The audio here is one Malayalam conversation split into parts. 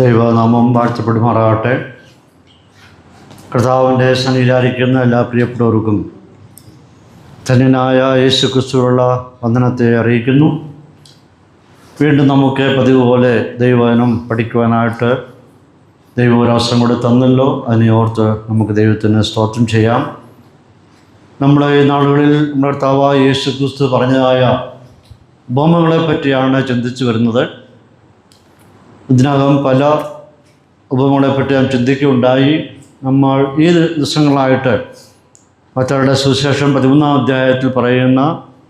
ദൈവനാമം വാഴ്ത്തപ്പെടുമാറാകട്ടെ. കർത്താവിൻ്റെ സന്നിധിയിലായിരിക്കുന്ന എല്ലാ പ്രിയപ്പെട്ടവർക്കും ധന്യനായ യേശു ക്രിസ്തുവിനുള്ള വന്ദനത്തെ അറിയിക്കുന്നു. വീണ്ടും നമുക്ക് പതിവ് പോലെ ദൈവവചനം പഠിക്കുവാനായിട്ട് ദൈവം ഒരവസരം കൂടെ തന്നല്ലോ. അതിനെ ഓർത്ത് നമുക്ക് ദൈവത്തിന് സ്തോത്രം ചെയ്യാം. നമ്മുടെ ഈ നാളുകളിൽ നമ്മുടെ കർത്താവായ യേശു ക്രിസ്തു പറഞ്ഞതായ ഉപമകളെ പറ്റിയാണ് ചിന്തിച്ചു വരുന്നത്. ഇതിനകം പല ഉപമകളെപ്പറ്റി നാം ചിന്തിക്കുകയുണ്ടായി. നമ്മൾ ഈ ദിവസങ്ങളായിട്ട് മത്തായിയുടെ സുവിശേഷം 13-ാം അധ്യായത്തിൽ പറയുന്ന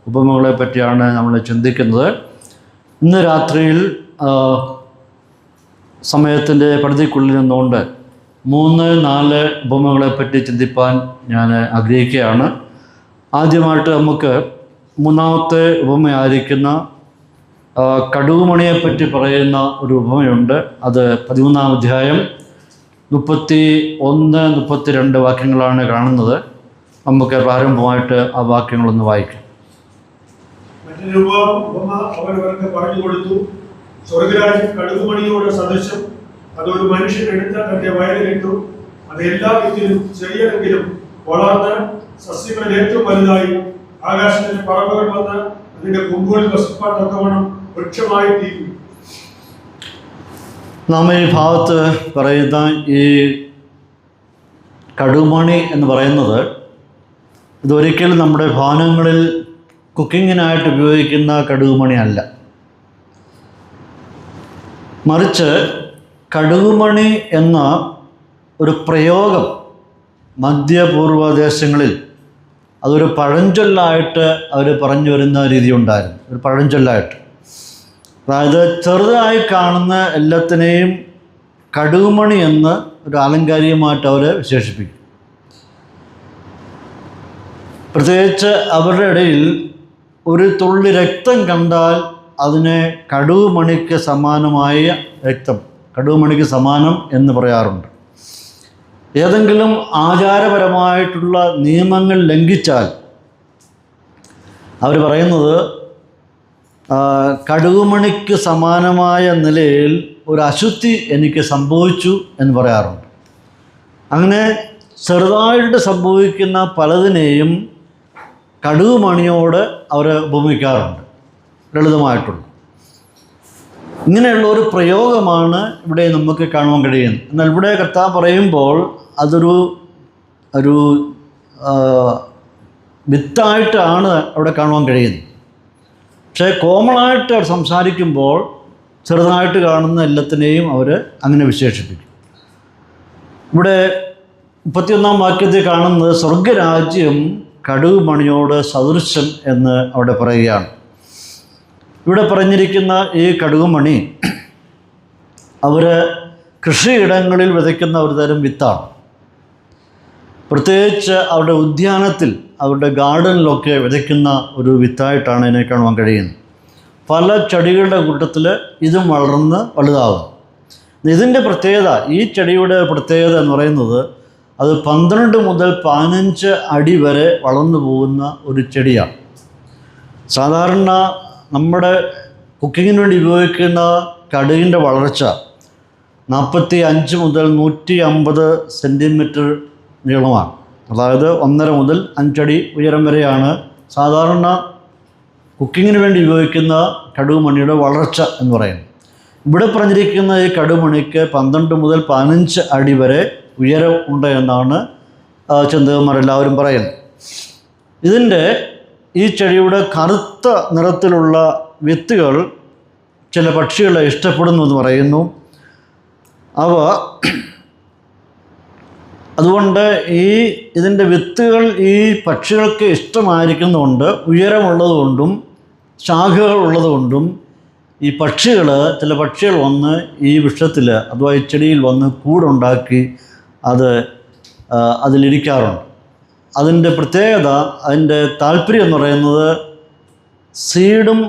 ഉപമകളെ പറ്റിയാണ് നമ്മൾ ചിന്തിക്കുന്നത്. ഇന്ന് രാത്രിയിൽ സമയത്തിൻ്റെ പരിധിക്കുള്ളിൽ നിന്നുകൊണ്ട് 3-4 ഉപമകളെപ്പറ്റി ചിന്തിപ്പാൻ ഞാൻ ആഗ്രഹിക്കുകയാണ്. ആദ്യമായിട്ട് നമുക്ക് 3-ാമത്തെ ഉപമയായിരിക്കുന്ന കടുകുമണിയെപ്പറ്റി പറയുന്ന ഒരു ഉപമയുണ്ട്. അത് 13-ാം അധ്യായം 31-32 വാക്യങ്ങളാണ് കാണുന്നത്. നമുക്ക് പ്രാരംഭമായിട്ട് ആ വാക്യങ്ങളൊന്ന് വായിക്കാം. മറ്റൊരു ഉപമ അവൻ അവർക്ക് പറഞ്ഞു കൊടുത്തു. സ്വർഗരാജ്യം കടുകുമണിയോട് സദൃശം. അതൊരു മനുഷ്യൻ എടുത്ത തന്റെ വയലിലിട്ടു. അത് എല്ലാ വിത്തിലും ചെറിയതെങ്കിലും വളർന്ന് സസ്യങ്ങളിൽ ഏറ്റവും വലുതായി ആകാശത്തിന്റെ പറവകൾ വന്ന് അതിന്റെ കൊമ്പുകളിൽ വസിപ്പാൻ തക്കവണ്ണം വൃക്ഷമായി തീരും. നാം ഈ ഭാഗത്ത് പറയുന്ന ഈ കടുകുമണി എന്ന് പറയുന്നത് ഇതൊരിക്കലും നമ്മുടെ ഭവനങ്ങളിൽ കുക്കിങ്ങിനായിട്ട് ഉപയോഗിക്കുന്ന കടുകുമണി അല്ല. മറിച്ച് കടുകുമണി എന്ന ഒരു പ്രയോഗം മധ്യപൂർവ്വദേശങ്ങളിൽ അതൊരു പഴഞ്ചൊല്ലായിട്ട് അവർ പറഞ്ഞു വരുന്ന രീതി ഉണ്ടായിരുന്നു. ഒരു പഴഞ്ചൊല്ലായിട്ട്, അതായത് ചെറുതായി കാണുന്ന എല്ലാത്തിനെയും കടുകുമണി എന്ന് ഒരു ആലങ്കാരികമായിട്ട് അവർ വിശേഷിപ്പിക്കും. പ്രത്യേകിച്ച് അവരുടെ ഇടയിൽ ഒരു തുള്ളി രക്തം കണ്ടാൽ അതിനെ കടുകുമണിക്ക് സമാനമായ രക്തം, കടുകുമണിക്ക് സമാനം എന്ന് പറയാറുണ്ട്. ഏതെങ്കിലും ആചാരപരമായിട്ടുള്ള നിയമങ്ങൾ ലംഘിച്ചാൽ അവർ പറയുന്നത് കടുകുമണിക്ക് സമാനമായ നിലയിൽ ഒരു അശുദ്ധി എനിക്ക് സംഭവിച്ചു എന്ന് പറയാറുണ്ട്. അങ്ങനെ ചെറുതായിട്ട് സംഭവിക്കുന്ന പലതിനെയും കടുകുമണിയോട് അവർ ഉപമിക്കാറുണ്ട്, ലളിതമായിട്ടുള്ള. ഇങ്ങനെയുള്ള ഒരു പ്രയോഗമാണ് ഇവിടെ നമുക്ക് കാണുവാൻ കഴിയുന്നത്. എന്നാൽ ഇവിടെ കർത്താവ് പറയുമ്പോൾ അതൊരു വിത്തായിട്ടാണ് അവിടെ കാണുവാൻ കഴിയുന്നത്. പക്ഷേ കോമണായിട്ട് അവർ സംസാരിക്കുമ്പോൾ ചെറുതായിട്ട് കാണുന്ന എല്ലാത്തിനെയും അവർ അങ്ങനെ വിശേഷിപ്പിക്കും. ഇവിടെ 31-ാം വാക്യത്തിൽ കാണുന്നത് സ്വർഗരാജ്യം കടുകുമണിയോട് സദൃശം എന്ന് അവിടെ പറയുകയാണ്. ഇവിടെ പറഞ്ഞിരിക്കുന്ന ഈ കടുകുമണി അവർ കൃഷിയിടങ്ങളിൽ വിതയ്ക്കുന്ന ഒരു തരം വിത്താണ്. പ്രത്യേകിച്ച് അവരുടെ ഉദ്യാനത്തിൽ, അവരുടെ ഗാർഡനിലൊക്കെ വിതയ്ക്കുന്ന ഒരു വിത്തായിട്ടാണ് ഇതിനെ കാണുവാൻ കഴിയുന്നത്. പല ചെടികളുടെ കൂട്ടത്തിൽ ഇതും വളർന്ന് വലുതാകും. ഇതിൻ്റെ പ്രത്യേകത, ഈ ചെടിയുടെ പ്രത്യേകത എന്ന് പറയുന്നത് അത് 12 മുതൽ 15 അടി വരെ വളർന്നു പോകുന്ന ഒരു ചെടിയാണ്. സാധാരണ നമ്മുടെ കുക്കിങ്ങിന് വേണ്ടി ഉപയോഗിക്കുന്ന കടുകിൻ്റെ വളർച്ച 45 മുതൽ 150 സെൻറ്റിമീറ്റർ നീളമാണ്. അതായത് 1.5 മുതൽ 5 അടി ഉയരം വരെയാണ് സാധാരണ കുക്കിങ്ങിന് വേണ്ടി ഉപയോഗിക്കുന്ന കടുകുമണിയുടെ വളർച്ച എന്ന് പറയുന്നത്. ഇവിടെ പറഞ്ഞിരിക്കുന്ന ഈ കടുകുമണിക്ക് 12 മുതൽ 15 അടി വരെ ഉയരം ഉണ്ട് എന്നാണ് ചിന്തകന്മാരെല്ലാവരും പറയുന്നത്. ഇതിൻ്റെ ഈ ചെടിയുടെ കറുത്ത നിറത്തിലുള്ള വിത്തുകൾ ചില പക്ഷികളെ ഇഷ്ടപ്പെടുന്നു എന്ന് പറയുന്നു. അതുകൊണ്ട് ഇതിൻ്റെ വിത്തുകൾ ഈ പക്ഷികൾക്ക് ഇഷ്ടമായിരിക്കുന്നതുകൊണ്ട്, ഉയരമുള്ളതുകൊണ്ടും ശാഖകൾ ഉള്ളതുകൊണ്ടും ഈ ചില പക്ഷികൾ വന്ന് ഈ വൃക്ഷത്തിൽ അഥവാ ഈ ചെടിയിൽ വന്ന് കൂടുണ്ടാക്കി അതിലിരിക്കാറുണ്ട്. അതിൻ്റെ പ്രത്യേകത, അതിൻ്റെ താല്പര്യം എന്ന് പറയുന്നത് സീഡും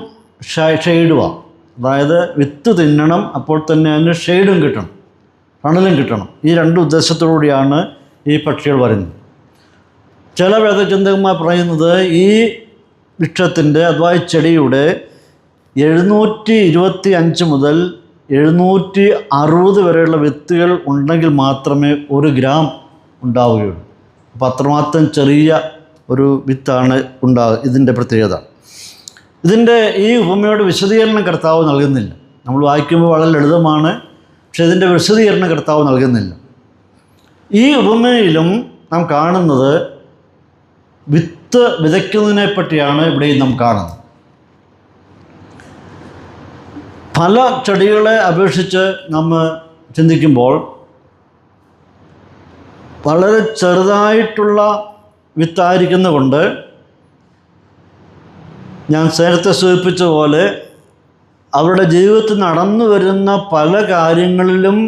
ഷെയ്ഡുമാണ്. അതായത് വിത്ത് തിന്നണം, അപ്പോൾ തന്നെ അതിന് ഷെയ്ഡും കിട്ടണം, തണലും കിട്ടണം. ഈ 2 ഉദ്ദേശത്തോടുകൂടിയാണ് ഈ പക്ഷികൾ വരുന്നത്. ചില വേദചിന്തകന്മാർ പറയുന്നത് ഈ വൃക്ഷത്തിൻ്റെ അഥവാ ചെടിയുടെ 725 മുതൽ 760 വരെയുള്ള വിത്തുകൾ ഉണ്ടെങ്കിൽ മാത്രമേ 1 ഗ്രാം ഉണ്ടാവുകയുള്ളൂ. അപ്പോൾ അത്രമാത്രം ചെറിയ ഒരു വിത്താണ് ഇതിൻ്റെ പ്രത്യേകത. ഇതിൻ്റെ ഈ ഉപമയുടെ വിശദീകരണം കർത്താവ് നൽകുന്നില്ല. നമ്മൾ വായിക്കുമ്പോൾ വളരെ ലളിതമാണ്, പക്ഷേ ഇതിൻ്റെ വിശദീകരണം കർത്താവ് നൽകുന്നില്ല. ഈ ഉപമയിലും നാം കാണുന്നത് വിത്ത് വിതയ്ക്കുന്നതിനെ പറ്റിയാണ് ഇവിടെയും നാം കാണുന്നത്. പല ചെടികളെ അപേക്ഷിച്ച് നമ്മൾ ചിന്തിക്കുമ്പോൾ വളരെ ചെറുതായിട്ടുള്ള വിത്തായിരിക്കുന്നതുകൊണ്ട് ഞാൻ നേരത്തെ സൂചിപ്പിച്ച പോലെ അവരുടെ ജീവിതത്തിൽ നടന്നു വരുന്ന പല കാര്യങ്ങളിലും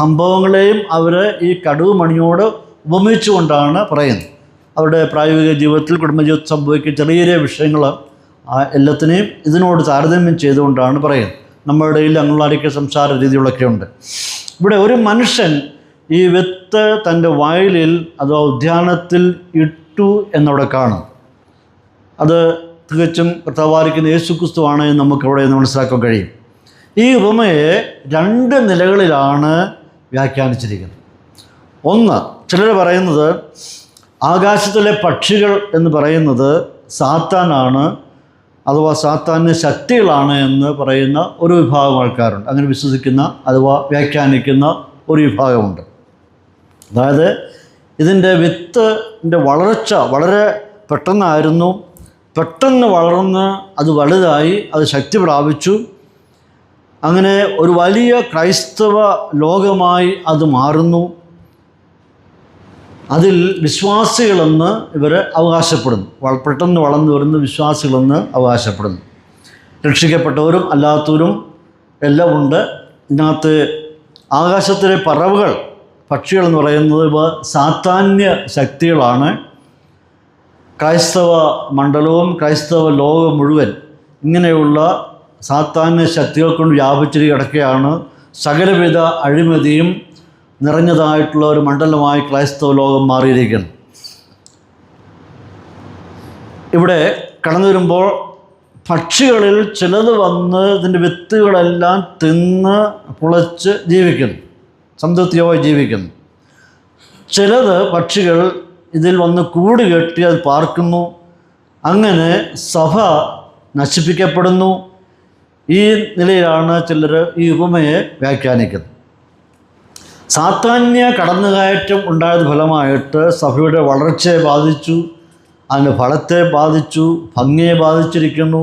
സംഭവങ്ങളെയും അവർ ഈ കടുകുമണിയോട് ഉപമിച്ചുകൊണ്ടാണ് പറയുന്നത്. അവരുടെ പ്രായോഗിക ജീവിതത്തിൽ, കുടുംബജീവിതത്തിൽ സംഭവിക്കുന്ന ചെറിയ ചെറിയ വിഷയങ്ങൾ എല്ലാത്തിനെയും ഇതിനോട് താരതമ്യം ചെയ്തുകൊണ്ടാണ് പറയുന്നത്. നമ്മുടെ ഇടയിൽ അങ്ങുള്ളാരിക്ക് സംസാര രീതികളൊക്കെ ഉണ്ട്. ഇവിടെ ഒരു മനുഷ്യൻ ഈ വിത്ത് തൻ്റെ വയലിൽ അഥവാ ഉദ്യാനത്തിൽ ഇട്ടു എന്നവിടെ കാണും. അത് തികച്ചും കർത്താവായിരിക്കുന്ന യേശുക്രിസ്തുവാണ് എന്ന് നമുക്കവിടെ നിന്ന് മനസ്സിലാക്കാൻ കഴിയും. ഈ ഉപമയെ 2 നിലകളിലാണ് വ്യാഖ്യാനിച്ചിരിക്കുന്നത്. ഒന്ന്, ചിലർ പറയുന്നത് ആകാശത്തിലെ പക്ഷികൾ എന്ന് പറയുന്നത് സാത്താനാണ്, അഥവാ സാത്താൻ്റെ ശക്തികളാണ് എന്ന് പറയുന്ന ഒരു വിഭാഗം ആൾക്കാരുണ്ട്. അങ്ങനെ വിശ്വസിക്കുന്ന അഥവാ വ്യാഖ്യാനിക്കുന്ന ഒരു വിഭാഗമുണ്ട്. അതായത് ഇതിൻ്റെ വിത്തിൻ്റെ വളർച്ച വളരെ പെട്ടെന്നായിരുന്നു, പെട്ടെന്ന് വളർന്ന് അത് വലുതായി, അത് ശക്തി പ്രാപിച്ചു. അങ്ങനെ ഒരു വലിയ ക്രൈസ്തവ ലോകമായി അത് മാറുന്നു. അതിൽ വിശ്വാസികളെന്ന് ഇവർ അവകാശപ്പെടുന്നു. പെട്ടെന്ന് വളർന്നു വരുന്ന വിശ്വാസികളെന്ന് അവകാശപ്പെടുന്നു. രക്ഷിക്കപ്പെട്ടവരും അല്ലാത്തവരും എല്ലാം ഉണ്ട്. ഇതിനകത്ത് ആകാശത്തിലെ പറവകൾ, പക്ഷികളെന്ന് പറയുന്നത് ഇവ സാത്താന്യ ശക്തികളാണ്. ക്രൈസ്തവ മണ്ഡലവും ക്രൈസ്തവ ലോകം മുഴുവൻ ഇങ്ങനെയുള്ള സാത്താന്യ ശക്തികൾ കൊണ്ട് വ്യാപിച്ചിരി കിടക്കുകയാണ്. സകലവിധ അഴിമതിയും നിറഞ്ഞതായിട്ടുള്ള ഒരു മണ്ഡലമായി ക്രൈസ്തവ ലോകം മാറിയിരിക്കുന്നു. ഇവിടെ കടന്നു വരുമ്പോൾ പക്ഷികളിൽ ചിലത് വന്ന് ഇതിൻ്റെ വിത്തുകളെല്ലാം തിന്ന് പുളച്ച് ജീവിക്കുന്നു, സംതൃപ്തിയോടെ ജീവിക്കുന്നു. ചിലത് പക്ഷികൾ ഇതിൽ വന്ന് കൂട് കെട്ടി അത് പാർക്കുന്നു. അങ്ങനെ സഭ നശിപ്പിക്കപ്പെടുന്നു. ഈ നിലയിലാണ് ചിലർ ഈ ഉപമയെ വ്യാഖ്യാനിക്കുന്നത്. സാത്താന്യ കടന്നുകയറ്റം ഉണ്ടായത് ഫലമായിട്ട് സഭയുടെ വളർച്ചയെ ബാധിച്ചു, അതിൻ്റെ ഫലത്തെ ബാധിച്ചു, ഭംഗിയെ ബാധിച്ചിരിക്കുന്നു.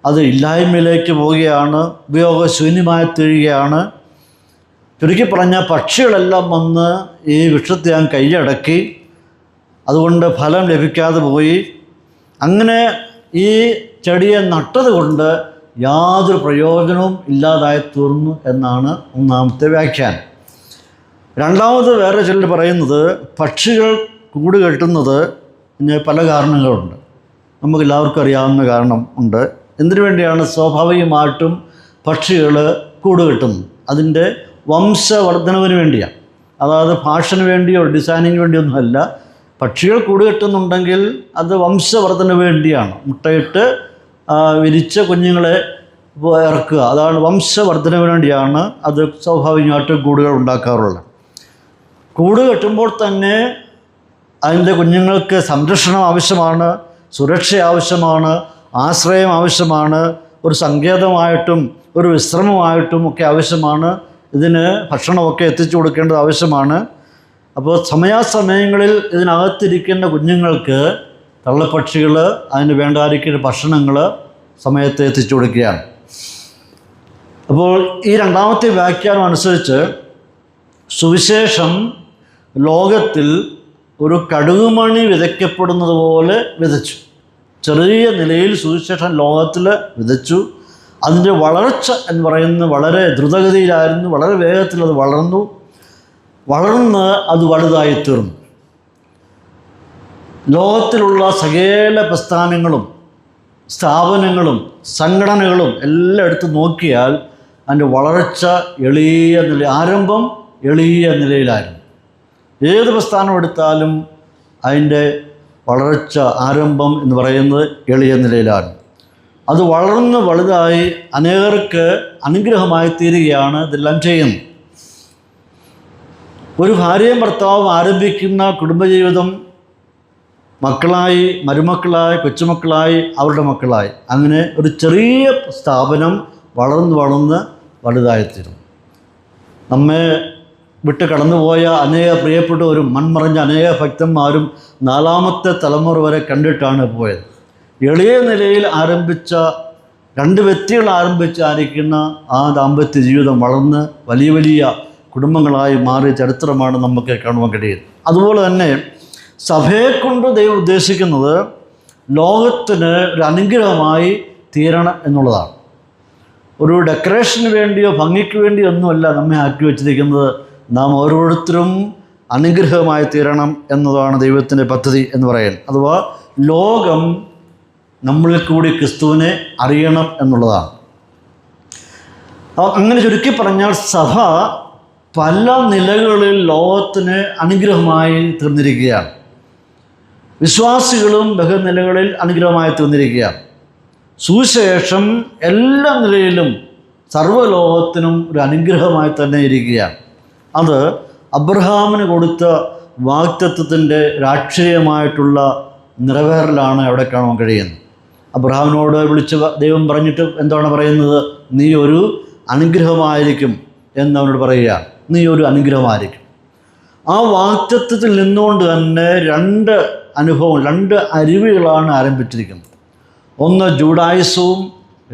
അത് ഇല്ലായ്മയിലേക്ക് പോവുകയാണ്, ഉപയോഗശൂന്യമായി തീരുകയാണ്. ചുരുക്കി പറഞ്ഞാൽ പക്ഷികളെല്ലാം വന്ന് ഈ വൃക്ഷത്തെ കൈയടക്കി, അതുകൊണ്ട് ഫലം ലഭിക്കാതെ പോയി. അങ്ങനെ ഈ ചെടിയെ നട്ടത് കൊണ്ട് യാതൊരു പ്രയോജനവും ഇല്ലാതായി തീർന്നു എന്നാണ് ഒന്നാമത്തെ വ്യാഖ്യാനം. രണ്ടാമത് വേറെ ചിലർ പറയുന്നത് പക്ഷികൾ കൂട് കെട്ടുന്നത് പല കാരണങ്ങളുണ്ട്. നമുക്കെല്ലാവർക്കും അറിയാവുന്ന കാരണം ഉണ്ട്. എന്തിനു വേണ്ടിയാണ്? സ്വാഭാവികമായിട്ടും പക്ഷികൾ കൂട് കെട്ടുന്നത് അതിൻ്റെ വംശവർദ്ധനവിന് വേണ്ടിയാണ്. അതായത് ഫാഷന് വേണ്ടിയോ ഡിസൈനിങ്ങിന് വേണ്ടിയൊന്നുമല്ല. പക്ഷികൾ കൂട് കെട്ടുന്നുണ്ടെങ്കിൽ അത് വംശവർദ്ധനവിന് വേണ്ടിയാണ്. മുട്ടയിട്ട് വിരിച്ച കുഞ്ഞുങ്ങളെ ഇറക്കുക, അതാണ് വംശവർദ്ധനവിന് വേണ്ടിയാണ് അത് സ്വാഭാവികമായിട്ടും കൂടുകൾ ഉണ്ടാക്കാറുള്ളത്. കൂട് കെട്ടുമ്പോൾ തന്നെ അതിൻ്റെ കുഞ്ഞുങ്ങൾക്ക് സംരക്ഷണം ആവശ്യമാണ്, സുരക്ഷ ആവശ്യമാണ്, ആശ്രയം ആവശ്യമാണ്, ഒരു സങ്കേതമായിട്ടും ഒരു വിശ്രമമായിട്ടും ഒക്കെ ആവശ്യമാണ്. ഇതിന് ഭക്ഷണമൊക്കെ എത്തിച്ചു കൊടുക്കേണ്ടത് ആവശ്യമാണ്. അപ്പോൾ സമയാസമയങ്ങളിൽ ഇതിനകത്തിരിക്കുന്ന കുഞ്ഞുങ്ങൾക്ക് തള്ളപ്പക്ഷികൾ അതിന് വേണ്ടായിരിക്കുന്ന ഭക്ഷണങ്ങൾ സമയത്ത് എത്തിച്ചു കൊടുക്കുകയാണ്. അപ്പോൾ ഈ രണ്ടാമത്തെ വ്യാഖ്യാനം അനുസരിച്ച് സുവിശേഷം ലോകത്തിൽ ഒരു കടുകുമണി വിതയ്ക്കപ്പെടുന്നത് പോലെ വിതച്ചു. ചെറിയ നിലയിൽ സുവിശേഷം ലോകത്തിൽ വിതച്ചു. അതിൻ്റെ വളർച്ച എന്ന് പറയുന്നത് വളരെ ദ്രുതഗതിയിലായിരുന്നു. വളരെ വേഗത്തിൽ അത് വളർന്ന് അത് വലുതായി തീർന്നു. ലോകത്തിലുള്ള സകല പ്രസ്ഥാനങ്ങളും സ്ഥാപനങ്ങളും സംഘടനകളും എല്ലാം എടുത്ത് നോക്കിയാൽ അതിൻ്റെ വളർച്ച ആരംഭം എളിയ നിലയിലായിരുന്നു. ഏത് പ്രസ്ഥാനം എടുത്താലും അതിൻ്റെ വളർച്ച ആരംഭം എന്ന് പറയുന്നത് എളിയ നിലയിലാണ്. അത് വളർന്ന് വലുതായി അനേകർക്ക് അനുഗ്രഹമായി തീരുകയാണ് ഇതെല്ലാം ചെയ്യുന്നത്. ഒരു ഭാര്യയും ഭർത്താവും ആരംഭിക്കുന്ന കുടുംബജീവിതം മക്കളായി, മരുമക്കളായി, കൊച്ചുമക്കളായി, അവരുടെ മക്കളായി, അങ്ങനെ ഒരു ചെറിയ സ്ഥാപനം വളർന്ന് വലുതായിത്തീരും. നമ്മെ വിട്ട് കടന്നുപോയ അനേക പ്രിയപ്പെട്ടവരും മൺമറഞ്ഞ അനേക ഭക്തന്മാരും 4ാമത്തെ തലമുറ വരെ കണ്ടിട്ടാണ് പോയത്. എളിയ നിലയിൽ ആരംഭിച്ച 2 വ്യക്തികൾ ആരംഭിച്ചായിരിക്കുന്ന ആ ദാമ്പത്യ ജീവിതം വളർന്ന് വലിയ വലിയ കുടുംബങ്ങളായി മാറിയ ചരിത്രമാണ് നമുക്ക് കാണുവാൻ കഴിയുന്നത്. അതുപോലെ തന്നെ സഭയെക്കൊണ്ട് ദൈവം ഉദ്ദേശിക്കുന്നത് ലോകത്തിന് ഒരു അനുഗ്രഹമായി തീരണം എന്നുള്ളതാണ്. ഒരു ഡെക്കറേഷന് വേണ്ടിയോ ഭംഗിക്ക് വേണ്ടിയോ ഒന്നുമല്ല നമ്മെ ആക്കി വച്ചിരിക്കുന്നത്. നാം ഓരോരുത്തരും അനുഗ്രഹമായി തീരണം എന്നതാണ് ദൈവത്തിൻ്റെ പദ്ധതി എന്ന് പറയുന്നത്. അഥവാ ലോകം നമ്മളിൽ കൂടി ക്രിസ്തുവിനെ അറിയണം എന്നുള്ളതാണ്. അങ്ങനെ ചുരുക്കി പറഞ്ഞാൽ സഭ പല നിലകളിൽ ലോകത്തിന് അനുഗ്രഹമായി തീർന്നിരിക്കുകയാണ്. വിശ്വാസികളും ബഹുനിലകളിൽ അനുഗ്രഹമായി തീർന്നിരിക്കുകയാണ്. സുവിശേഷം എല്ലാ നിലയിലും സർവ്വലോകത്തിനും ഒരു അനുഗ്രഹമായി തന്നെ ഇരിക്കുകയാണ്. അത് അബ്രഹാമിന് കൊടുത്ത വാഗ്ദത്തത്തിൻ്റെ രാഷ്ട്രീയമായിട്ടുള്ള നിറവേറലാണ് അവിടെ കാണാൻ കഴിയുന്നത്. അബ്രഹാമിനോട് വിളിച്ച് ദൈവം പറഞ്ഞിട്ട് എന്താണ് പറയുന്നത്? നീ ഒരു അനുഗ്രഹമായിരിക്കും എന്നവനോട് പറയുകയാണ്. നീ ഒരു അനുഗ്രഹമായിരിക്കും. ആ വാഗ്ദത്തത്തിൽ നിന്നുകൊണ്ട് തന്നെ 2 അനുഭവം, 2 അരുവികളാണ് ആരംഭിച്ചിരിക്കുന്നത്. ഒന്ന് ജൂഡായിസവും,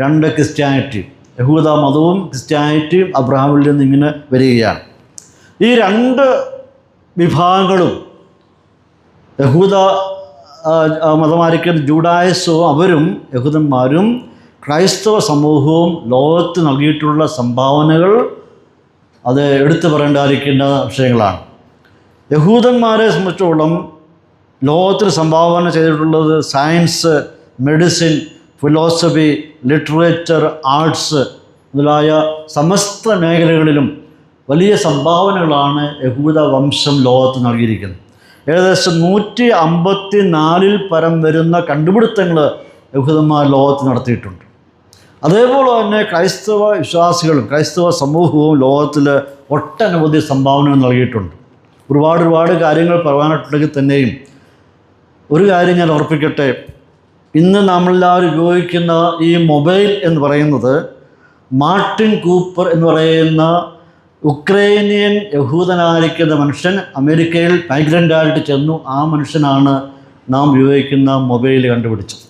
2 ക്രിസ്ത്യാനിറ്റിയും. യഹൂദ മതവും ക്രിസ്ത്യാനിറ്റിയും അബ്രഹാമിൽ നിന്ന് ഇങ്ങനെ വരികയാണ്. ഈ 2 വിഭാഗങ്ങളും യഹൂദ മതമായിരിക്കുന്ന ജൂഡായിസവും അവരും യഹൂദന്മാരും ക്രൈസ്തവ സമൂഹവും ലോകത്ത് നൽകിയിട്ടുള്ള സംഭാവനകൾ അത് എടുത്തു പറയേണ്ടായിരിക്കേണ്ട വിഷയങ്ങളാണ്. യഹൂദന്മാരെ സംബന്ധിച്ചോളം ലോകത്തിൽ സംഭാവന ചെയ്തിട്ടുള്ളത് science, medicine, philosophy, literature, arts മുതലായ സമസ്ത മേഖലകളിലും വലിയ സംഭാവനകളാണ് യഹൂദ വംശം ലോകത്ത് നൽകിയിരിക്കുന്നത്. ഏകദേശം 154 പരം വരുന്ന കണ്ടുപിടുത്തങ്ങൾ യഹൂദന്മാർ ലോകത്ത് നടത്തിയിട്ടുണ്ട്. അതേപോലെ തന്നെ ക്രൈസ്തവ വിശ്വാസികളും ക്രൈസ്തവ സമൂഹവും ലോകത്തിൽ ഒട്ടനവധി സംഭാവനകൾ നൽകിയിട്ടുണ്ട്. ഒരുപാട് കാര്യങ്ങൾ പറയാനായിട്ടുണ്ടെങ്കിൽ തന്നെയും ഒരു കാര്യം ഞാൻ ഓർപ്പിക്കട്ടെ. ഇന്ന് നമ്മളെല്ലാവരും ഉപയോഗിക്കുന്ന ഈ മൊബൈൽ എന്ന് പറയുന്നത് മാർട്ടിൻ കൂപ്പർ എന്ന് പറയുന്ന ഉക്രൈനിയൻ യഹൂദനായിരിക്കുന്ന മനുഷ്യൻ അമേരിക്കയിൽ മൈഗ്രൻ്റായിട്ട് ചെന്നു. ആ മനുഷ്യനാണ് നാം ഉപയോഗിക്കുന്ന മൊബൈൽ കണ്ടുപിടിച്ചത്.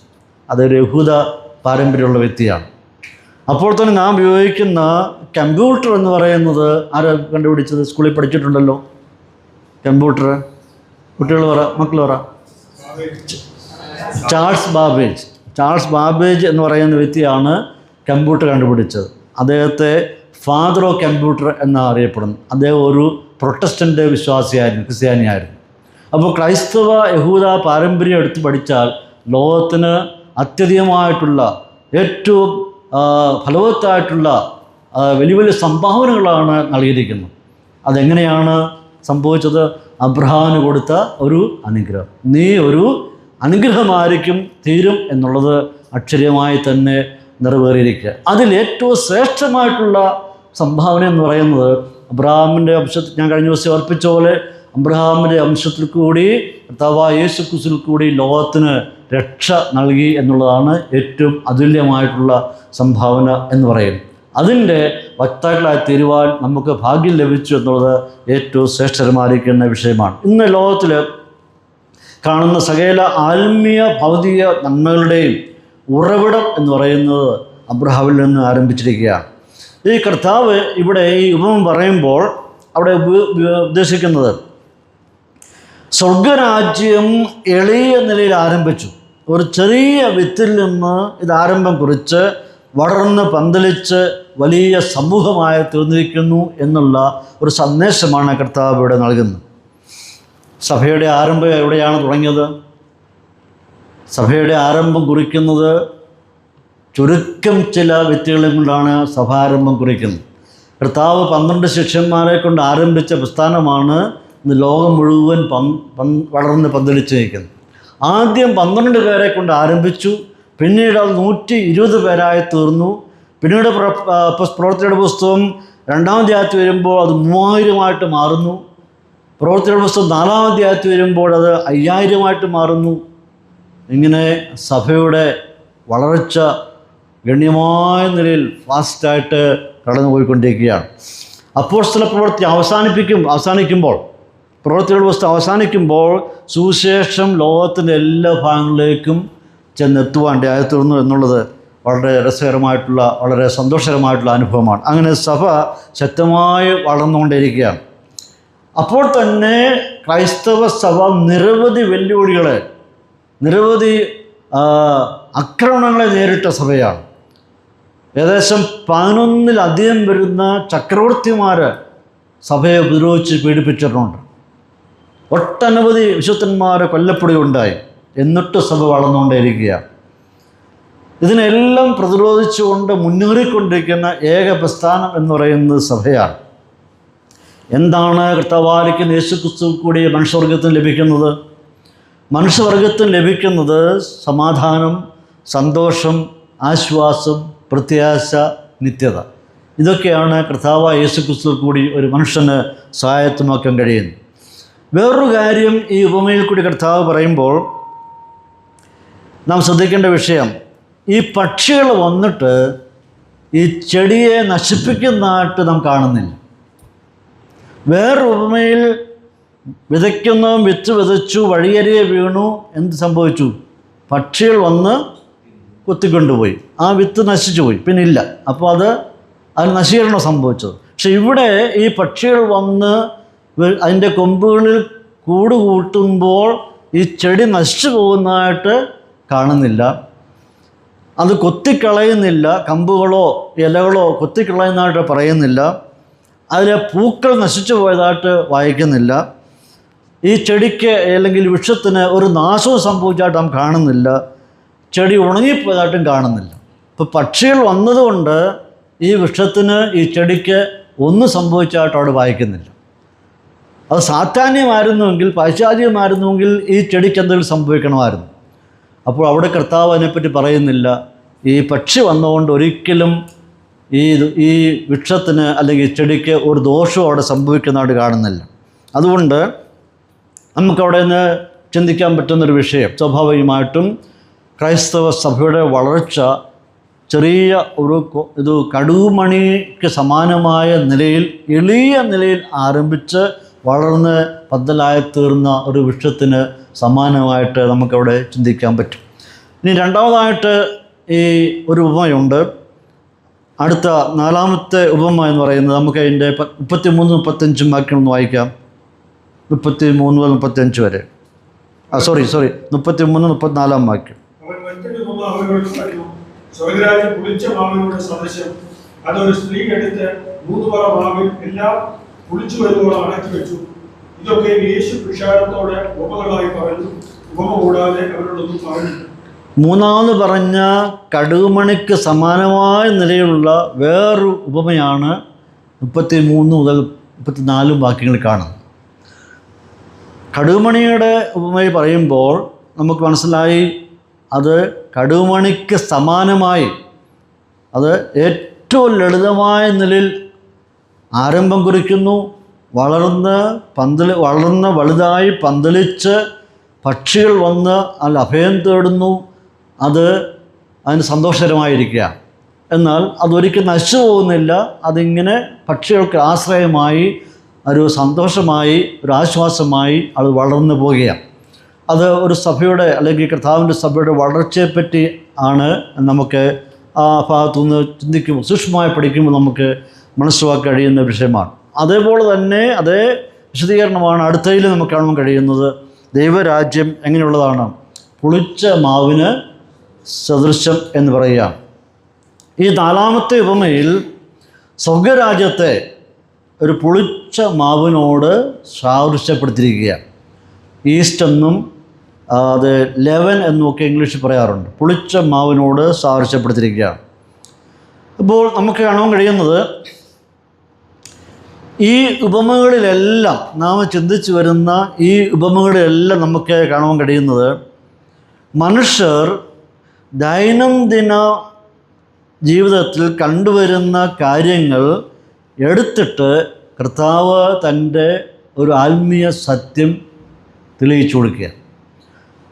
അതൊരു യഹൂദ പാരമ്പര്യമുള്ള വ്യക്തിയാണ്. അപ്പോൾ തന്നെ നാം ഉപയോഗിക്കുന്ന കമ്പ്യൂട്ടർ എന്ന് പറയുന്നത് ആരാ കണ്ടുപിടിച്ചത്? സ്കൂളിൽ പഠിച്ചിട്ടുണ്ടല്ലോ കമ്പ്യൂട്ടർ. കുട്ടികൾ പറ, മക്കൾ പറ. ചാൾസ് ബാബേജ് എന്ന് പറയുന്ന വ്യക്തിയാണ് കമ്പ്യൂട്ടർ കണ്ടുപിടിച്ചത്. അദ്ദേഹത്തെ ഫാദർ ഓഫ് കമ്പ്യൂട്ടർ എന്നാണ് അറിയപ്പെടുന്നത്. അദ്ദേഹം ഒരു പ്രൊട്ടസ്റ്റൻ്റ് വിശ്വാസിയായിരുന്നു, ക്രിസ്ത്യാനിയായിരുന്നു. അപ്പോൾ ക്രൈസ്തവ യഹൂദ പാരമ്പര്യം എടുത്ത് പഠിച്ചാൽ ലോകത്തിന് അത്യധികമായിട്ടുള്ള ഏറ്റവും ഫലവത്തായിട്ടുള്ള വലിയ വലിയ സംഭാവനകളാണ് നൽകിയിരിക്കുന്നത്. അതെങ്ങനെയാണ് സംഭവിച്ചത്? അബ്രഹാമിന് കൊടുത്ത ഒരു അനുഗ്രഹം. നീ ഒരു അനുഗ്രഹമായിരിക്കും തീരും എന്നുള്ളത് അക്ഷരീയമായി തന്നെ നിറവേറിയിരിക്കുക. അതിൽ ഏറ്റവും ശ്രേഷ്ഠമായിട്ടുള്ള സംഭാവന എന്ന് പറയുന്നത് അബ്രഹാമിൻ്റെ വംശത്തിൽ, ഞാൻ കഴിഞ്ഞ ദിവസം ഓർപ്പിച്ച പോലെ അബ്രഹാമിൻ്റെ വംശത്തിൽ കൂടി കർത്താവായ യേശു ക്രിസ്തുവിൽ കൂടി ലോകത്തിന് രക്ഷ നൽകി എന്നുള്ളതാണ് ഏറ്റവും അതുല്യമായിട്ടുള്ള സംഭാവന എന്ന് പറയുന്നത്. അതിൻ്റെ വക്താക്കളായി തീരുവാൻ നമുക്ക് ഭാഗ്യം ലഭിച്ചു എന്നുള്ളത് ഏറ്റവും ശ്രേഷ്ഠമായിരിക്കുന്ന വിഷയമാണ്. ഇന്ന് ലോകത്തിൽ കാണുന്ന സകല ആത്മീയ ഭൗതിക നന്മകളുടെയും ഉറവിടം എന്ന് പറയുന്നത് അബ്രഹാമിൽ നിന്ന് ആരംഭിച്ചിരിക്കുകയാണ്. ഈ കർത്താവ് ഇവിടെ ഈ ഉപമ പറയുമ്പോൾ അവിടെ ഉദ്ദേശിക്കുന്നത് സ്വർഗരാജ്യം എളിയ നിലയിൽ ആരംഭിച്ചു. ഒരു ചെറിയ വിത്തിൽ നിന്ന് ഇത് ആരംഭം കുറിച്ച് വളർന്ന് പന്തലിച്ച് വലിയ സമൂഹമായി തീർന്നിരിക്കുന്നു എന്നുള്ള ഒരു സന്ദേശമാണ് കർത്താവ് ഇവിടെ നൽകുന്നത്. സഭയുടെ ആരംഭം എവിടെയാണ് തുടങ്ങിയത്? സഭയുടെ ആരംഭം കുറിക്കുന്നത് ചുരുക്കം ചില വ്യക്തികളെ കൊണ്ടാണ് സഭാരംഭം കുറിക്കുന്നത്. കർത്താവ് 12 ശിഷ്യന്മാരെ കൊണ്ട് ആരംഭിച്ച പ്രസ്ഥാനമാണ് ഇന്ന് ലോകം മുഴുവൻ വളർന്ന് പന്തലിച്ച് നിൽക്കുന്നത്. ആദ്യം 12 പേരെ കൊണ്ട് ആരംഭിച്ചു. പിന്നീട് അത് 120 പേരായി തീർന്നു. പിന്നീട് പ്രവൃത്തിയുടെ പുസ്തകം 2-ാം അധ്യായത്തിൽ വരുമ്പോൾ അത് 3000-ആയിട്ട് മാറുന്നു. പ്രവൃത്തിയുടെ പുസ്തകം 4-ാം അധ്യായത്തിൽ വരുമ്പോൾ അത് 5000-ആയിട്ട് മാറുന്നു. ഇങ്ങനെ സഭയുടെ വളർച്ച ഗണ്യമായ നിലയിൽ ഫാസ്റ്റായിട്ട് കടന്നുപോയിക്കൊണ്ടിരിക്കുകയാണ്. അപ്പോസ്തല പ്രവൃത്തി അവസാനിക്കുമ്പോൾ പ്രവൃത്തിയുടെ പുസ്തകം അവസാനിക്കുമ്പോൾ സുവിശേഷം ലോകത്തിൻ്റെ എല്ലാ ഭാഗങ്ങളിലേക്കും ചെന്നെത്തുവാൻ ഇടയായിത്തീർന്നു എന്നുള്ളത് വളരെ രസകരമായിട്ടുള്ള, വളരെ സന്തോഷകരമായിട്ടുള്ള അനുഭവമാണ്. അങ്ങനെ സഭ ശക്തമായി വളർന്നുകൊണ്ടിരിക്കുകയാണ്. അപ്പോൾ തന്നെ ക്രൈസ്തവ സഭ നിരവധി വെല്ലുവിളികളെ, നിരവധി ആക്രമണങ്ങളെ നേരിട്ട സഭയാണ്. ഏകദേശം 11-ലധികം വരുന്ന ചക്രവർത്തിമാർ സഭയെ ഉപദ്രവിച്ച് പീഡിപ്പിച്ചിട്ടുണ്ട്. ഒട്ടനവധി വിശുദ്ധന്മാരെ കൊല്ലപ്പെടുകയുണ്ടായി. എന്നിട്ട് സഭ വളർന്നുകൊണ്ടേയിരിക്കുകയാണ്. ഇതിനെല്ലാം പ്രതിരോധിച്ചുകൊണ്ട് മുന്നേറിക്കൊണ്ടിരിക്കുന്ന ഏക പ്രസ്ഥാനം എന്ന് പറയുന്നത് സഭയാണ്. എന്താണ് കർത്താവായിരിക്കുന്ന യേശുക്രിസ്തു കൂടി മനുഷ്യവർഗത്തിന് ലഭിക്കുന്നത്? മനുഷ്യവർഗത്തിന് ലഭിക്കുന്നത് സമാധാനം, സന്തോഷം, ആശ്വാസം, പ്രത്യാശ, നിത്യത. ഇതൊക്കെയാണ് കർത്താവായ യേശുക്രിസ്തു കൂടി ഒരു മനുഷ്യന് സഹായത്വമാക്കാൻ കഴിയുന്നത്. വേറൊരു കാര്യം ഈ ഉപമയിൽ കൂടി കർത്താവ് പറയുമ്പോൾ നാം ശ്രദ്ധിക്കേണ്ട വിഷയം, ഈ പക്ഷികൾ വന്നിട്ട് ഈ ചെടിയെ നശിപ്പിക്കുന്നതായിട്ട് നാം കാണുന്നില്ല. വേറൊരു ഉപമയിൽ വിതയ്ക്കുന്നവൻ വിത്ത് വിതച്ചു, വഴിയരികെ വീണു, എന്ത് സംഭവിച്ചു? പക്ഷികൾ വന്ന് കൊത്തിക്കൊണ്ടുപോയി, ആ വിത്ത് നശിച്ചു പോയി, പിന്നെ ഇല്ല. അപ്പോൾ അത് നശീകരണം സംഭവിച്ചത്. പക്ഷെ ഇവിടെ ഈ പക്ഷികൾ വന്ന് അതിൻ്റെ കൊമ്പുകളിൽ കൂട് കൂട്ടുമ്പോൾ ഈ ചെടി നശിച്ചു പോകുന്നതായിട്ട് കാണുന്നില്ല. അത് കൊത്തിക്കളയുന്നില്ല, കമ്പുകളോ ഇലകളോ കൊത്തിക്കളയുന്നതായിട്ട് പറയുന്നില്ല. അതിലെ പൂക്കൾ നശിച്ചു പോയതായിട്ട് വായിക്കുന്നില്ല. ഈ ചെടിക്ക് അല്ലെങ്കിൽ വൃക്ഷത്തിന് ഒരു നാശവും സംഭവിച്ചതായിട്ട് നാം കാണുന്നില്ല. ചെടി ഉണങ്ങിപ്പോയതായിട്ടും കാണുന്നില്ല. ഇപ്പോൾ പക്ഷികൾ വന്നതുകൊണ്ട് ഈ വൃക്ഷത്തിന്, ഈ ചെടിക്ക് ഒന്നും സംഭവിച്ചതായിട്ട് അവിടെ വായിക്കുന്നില്ല. അത് സാധാന്യമായിരുന്നുവെങ്കിൽ, പൈശാചികമായിരുന്നുവെങ്കിൽ ഈ ചെടിക്ക് എന്തെങ്കിലും സംഭവിക്കണമായിരുന്നു. അപ്പോൾ അവിടെ കർത്താവ് അതിനെപ്പറ്റി പറയുന്നില്ല. ഈ പക്ഷി വന്നുകൊണ്ട് ഒരിക്കലും ഈ വൃക്ഷത്തിന് അല്ലെങ്കിൽ ചെടിക്ക് ഒരു ദോഷവും അവിടെ സംഭവിക്കുന്നതായിട്ട് കാണുന്നില്ല. അതുകൊണ്ട് നമുക്കവിടെ നിന്ന് ചിന്തിക്കാൻ പറ്റുന്നൊരു വിഷയം, സ്വാഭാവികമായിട്ടും ക്രൈസ്തവ സഭയുടെ വളർച്ച ചെറിയ ഇത് കടുകുമണിക്ക് സമാനമായ നിലയിൽ, എളിയ നിലയിൽ ആരംഭിച്ച് വളർന്ന് പന്തലായി തീർന്ന ഒരു വൃക്ഷത്തിന് സമാനമായിട്ട് നമുക്കവിടെ ചിന്തിക്കാൻ പറ്റും. ഇനി രണ്ടാമതായിട്ട് ഈ ഒരു ഉപമയുണ്ട്. അടുത്ത 4-ാമത്തെ ഉപമ എന്ന് പറയുന്നത്, നമുക്ക് അതിൻ്റെ 33-35 വാക്യം വായിക്കാം. 33-35 വരെ. സോറി 33-34 വാക്യം. സ്വർഗ്ഗരാജ്യം പുളിച്ച മാവിനോട് സദൃശം. അതൊരു സ്ത്രീ എടുത്ത് 3 പറ മാവിൽ എല്ലാം പുളിച്ചു വരുന്നോളം അടക്കി വെച്ചു. ഇതൊക്കെ യേശു പുരുഷാരത്തോടെ ഉപമകളായി പറഞ്ഞു. ഉപമ കൂടാതെ അവരോടൊന്നും പറഞ്ഞില്ല. മൂന്നാമത് പറഞ്ഞ കടുകുമണിക്ക് സമാനമായ നിലയിലുള്ള വേറൊരു ഉപമയാണ് 33 മുതൽ 34 വാക്യങ്ങളിൽ കാണുന്നത്. കടുകുമണിയുടെ ഉപമയിൽ പറയുമ്പോൾ നമുക്ക് മനസ്സിലായി, അത് കടുകുമണിക്ക് സമാനമായി, അത് ഏറ്റവും ലളിതമായ നിലയിൽ ആരംഭം കുറിക്കുന്നു. വളർന്ന് വലുതായി പന്തലിച്ച് പക്ഷികൾ വന്ന് അതിൽ അഭയം തേടുന്നു. അതിന് സന്തോഷകരമായിരിക്കുക. എന്നാൽ അതൊരിക്കലും നശിച്ചു പോകുന്നില്ല. അതിങ്ങനെ പക്ഷികൾക്ക് ആശ്രയമായി, ഒരു സന്തോഷമായി, ഒരു ആശ്വാസമായി അത് വളർന്നു പോവുകയാണ്. അത് ഒരു സഭയുടെ അല്ലെങ്കിൽ കർത്താവിൻ്റെ സഭയുടെ വളർച്ചയെപ്പറ്റി ആണ് നമുക്ക് ആ ഭാഗത്തുനിന്ന് ചിന്തിക്കുമ്പോൾ, സൂക്ഷ്മമായി പഠിക്കുമ്പോൾ നമുക്ക് മനസ്സിലാക്കാൻ കഴിയുന്ന വിഷയമാണ്. അതേപോലെ തന്നെ അതേ വിശദീകരണമാണ് അടുത്തതിൽ നമുക്ക് കാണാൻ കഴിയുന്നത്. ദൈവരാജ്യം എങ്ങനെയുള്ളതാണ്? പുളിച്ച മാവിന് സദൃശം എന്ന് പറയുക. ഈ 4-ാമത്തെ ഉപമയിൽ സ്വർഗ്ഗരാജ്യത്തെ ഒരു പുളിച്ച മാവിനോട് സാദൃശ്യപ്പെടുത്തിയിരിക്കുകയാണ്. ഈസ്റ്റ് എന്നും അത് ലെവൻ എന്നുമൊക്കെ ഇംഗ്ലീഷിൽ പറയാറുണ്ട്. പുളിച്ച മാവിനോട് സാദൃശ്യപ്പെടുത്തിയിരിക്കുകയാണ്. അപ്പോൾ നമുക്ക് കാണാൻ കഴിയുന്നത്, ഈ ഉപമകളിലെല്ലാം നാം ചിന്തിച്ചു വരുന്ന ഈ ഉപമകളിലെല്ലാം നമുക്ക് കാണാൻ കഴിയുന്നത്, മനുഷ്യർ ദൈനംദിന ജീവിതത്തിൽ കണ്ടുവരുന്ന കാര്യങ്ങൾ എടുത്തിട്ട് കർത്താവ് തൻ്റെ ഒരു ആത്മീയ സത്യം തെളിയിച്ചു കൊടുക്കുക.